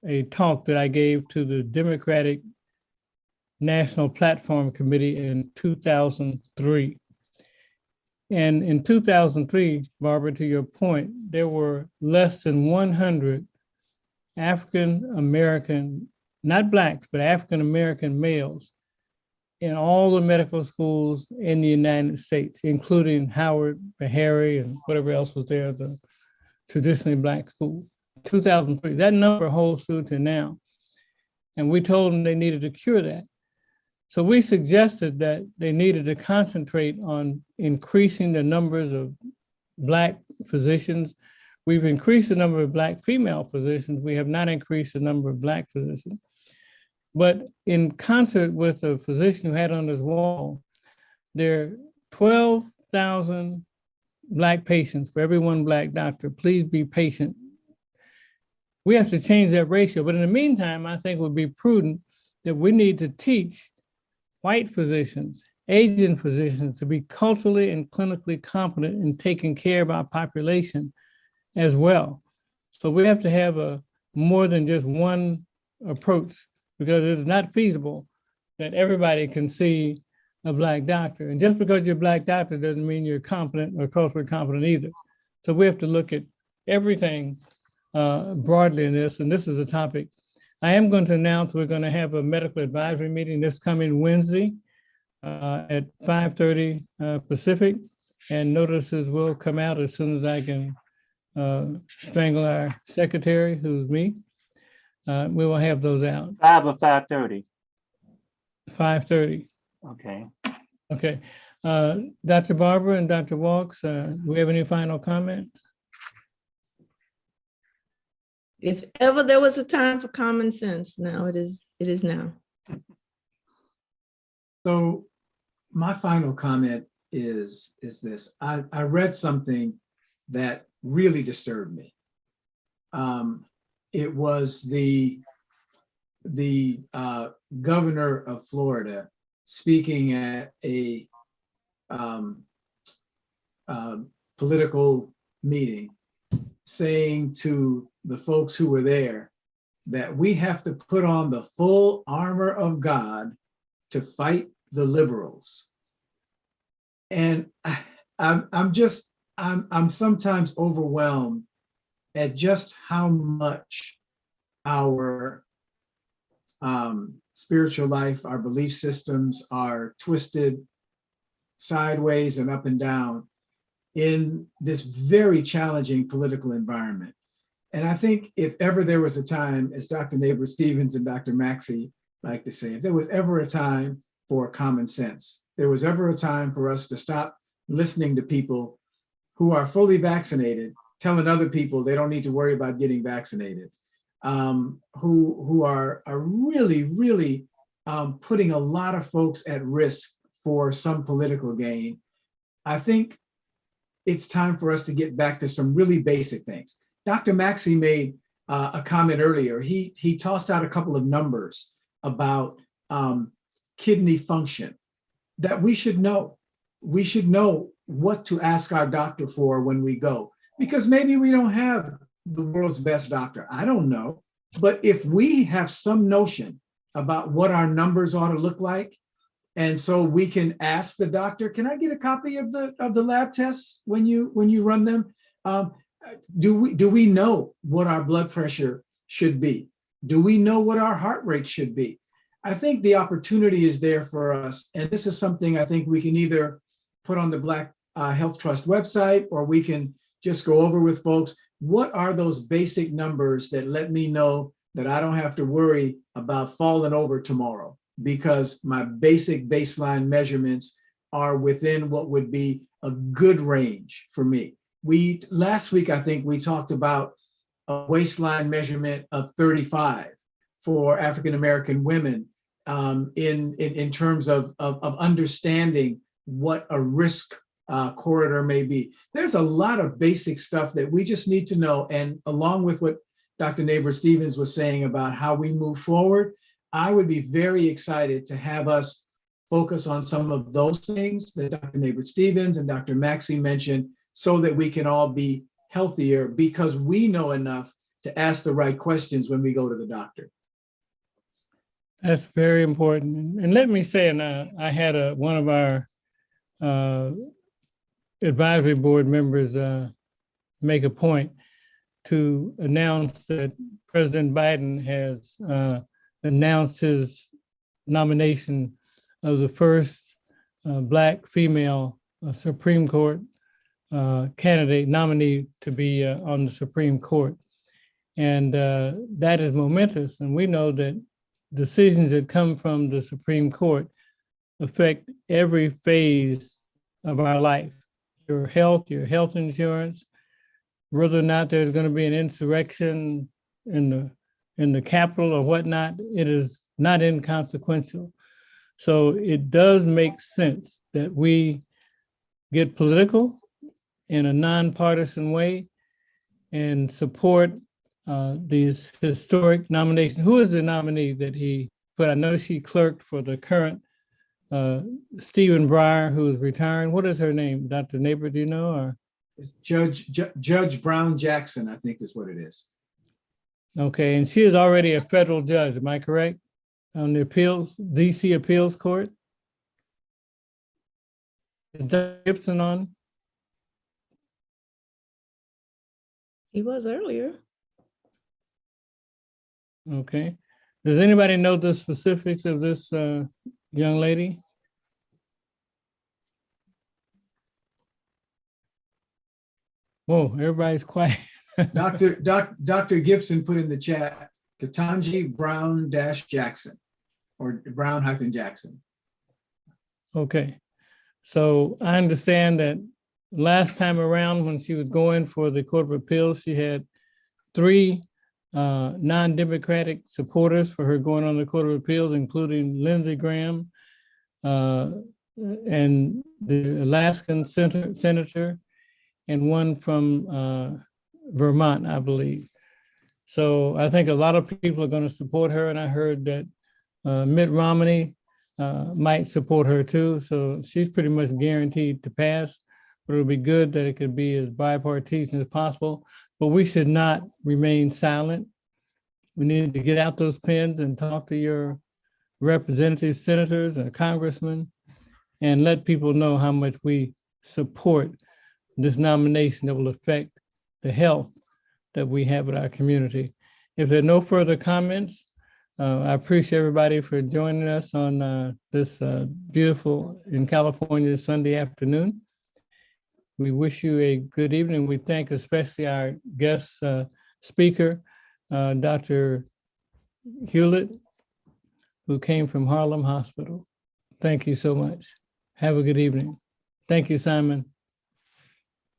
a talk that I gave to the Democratic National Platform Committee in 2003. And in 2003, Barbara, to your point, there were less than 100 African-American, not Blacks, but African-American males in all the medical schools in the United States, including Howard, Harry, and whatever else was there, the traditionally Black school. 2003, that number holds true to now. And we told them they needed to cure that. So we suggested that they needed to concentrate on increasing the numbers of Black physicians. We've increased the number of Black female physicians. We have not increased the number of Black physicians. But in concert with a physician who had on his wall, there are 12,000 Black patients for every one Black doctor. Please be patient. We have to change that ratio. But in the meantime, I think it would be prudent that we need to teach white physicians, Asian physicians to be culturally and clinically competent in taking care of our population as well. So we have to have a more than just one approach, because it's not feasible that everybody can see a Black doctor. And just because you're a Black doctor doesn't mean you're competent or culturally competent either. So we have to look at everything broadly in this, and this is a topic. I am going to announce we're going to have a medical advisory meeting this coming Wednesday at 5:30 Pacific, and notices will come out as soon as I can strangle our secretary, who's me. We will have those out. 5 or 5:30? 5:30. Okay. Okay. Dr. Barber and Dr. Walks, do we have any final comments? If ever there was a time for common sense, now it is now. So my final comment is this. I read something that really disturbed me. It was the governor of Florida speaking at a political meeting, saying to the folks who were there that we have to put on the full armor of God to fight the liberals. And I'm sometimes overwhelmed at just how much our spiritual life, our belief systems are twisted sideways and up and down in this very challenging political environment. And I think if ever there was a time, as Dr. Neighbor Stevens and Dr. Maxey like to say, if there was ever a time for common sense, there was ever a time for us to stop listening to people who are fully vaccinated, telling other people they don't need to worry about getting vaccinated, who are really putting a lot of folks at risk for some political gain. I think it's time for us to get back to some really basic things. Dr. Maxey made a comment earlier. He tossed out a couple of numbers about kidney function that we should know. We should know what to ask our doctor for when we go, because maybe we don't have the world's best doctor. I don't know. But if we have some notion about what our numbers ought to look like, and so we can ask the doctor, can I get a copy of the lab tests when you run them? Do we know what our blood pressure should be? Do we know what our heart rate should be? I think the opportunity is there for us. And this is something I think we can either put on the Black Health Trust website, or we can just go over with folks. What are those basic numbers that let me know that I don't have to worry about falling over tomorrow, because my basic baseline measurements are within what would be a good range for me? Last week, I think we talked about a waistline measurement of 35 for African-American women, in terms of understanding what a risk corridor may be. There's a lot of basic stuff that we just need to know. And along with what Dr. Neighbor-Stevens was saying about how we move forward, I would be very excited to have us focus on some of those things that Dr. Neighbor-Stevens and Dr. Maxey mentioned, so that we can all be healthier, because we know enough to ask the right questions when we go to the doctor. That's very important. And let me say, and I had one of our advisory board members make a point to announce that President Biden has announced his nomination of the first Black female Supreme Court candidate nominee to be on the Supreme Court. And that is momentous. And we know that decisions that come from the Supreme Court affect every phase of our life. Your health insurance, whether or not there's going to be an insurrection in the Capitol or whatnot, it is not inconsequential. So it does make sense that we get political in a nonpartisan way and support these historic nominations. Who is the nominee that he put? I know she clerked for the current Stephen Breyer, who is retiring. What is her name, Dr. Neighbor, do you know? Or It's Judge Brown Jackson, I think is what it is. Okay, and she is already a federal judge, am I correct? On the DC Appeals Court? Is Dr. Gibson on? He was earlier. Okay. Does anybody know the specifics of this young lady? Whoa, everybody's quiet. Dr. Gibson put in the chat, Ketanji Brown-Jackson, or Brown-Jackson. Okay. So I understand that last time around when she was going for the Court of Appeals, she had 3 non-Democratic supporters for her going on the Court of Appeals, including Lindsey Graham and the Alaskan senator, and one from Vermont, I believe. So I think a lot of people are going to support her, and I heard that Mitt Romney might support her too. So she's pretty much guaranteed to pass, but it'll be good that it could be as bipartisan as possible. But we should not remain silent. We need to get out those pens and talk to your representatives, senators, and congressmen, and let people know how much we support this nomination that will affect the health that we have in our community. If there are no further comments, I appreciate everybody for joining us on this beautiful in California Sunday afternoon. We wish you a good evening. We thank especially our guest speaker, Dr. Hewlett, who came from Harlem Hospital. Thank you so much. Have a good evening. Thank you, Simon.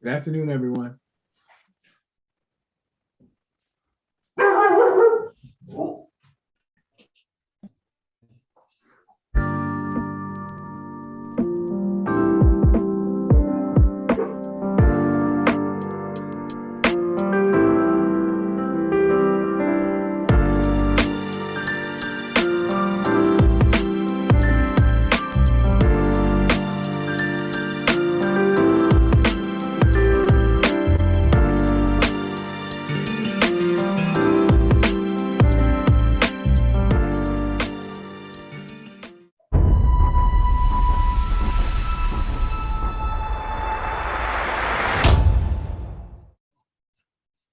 Good afternoon, everyone.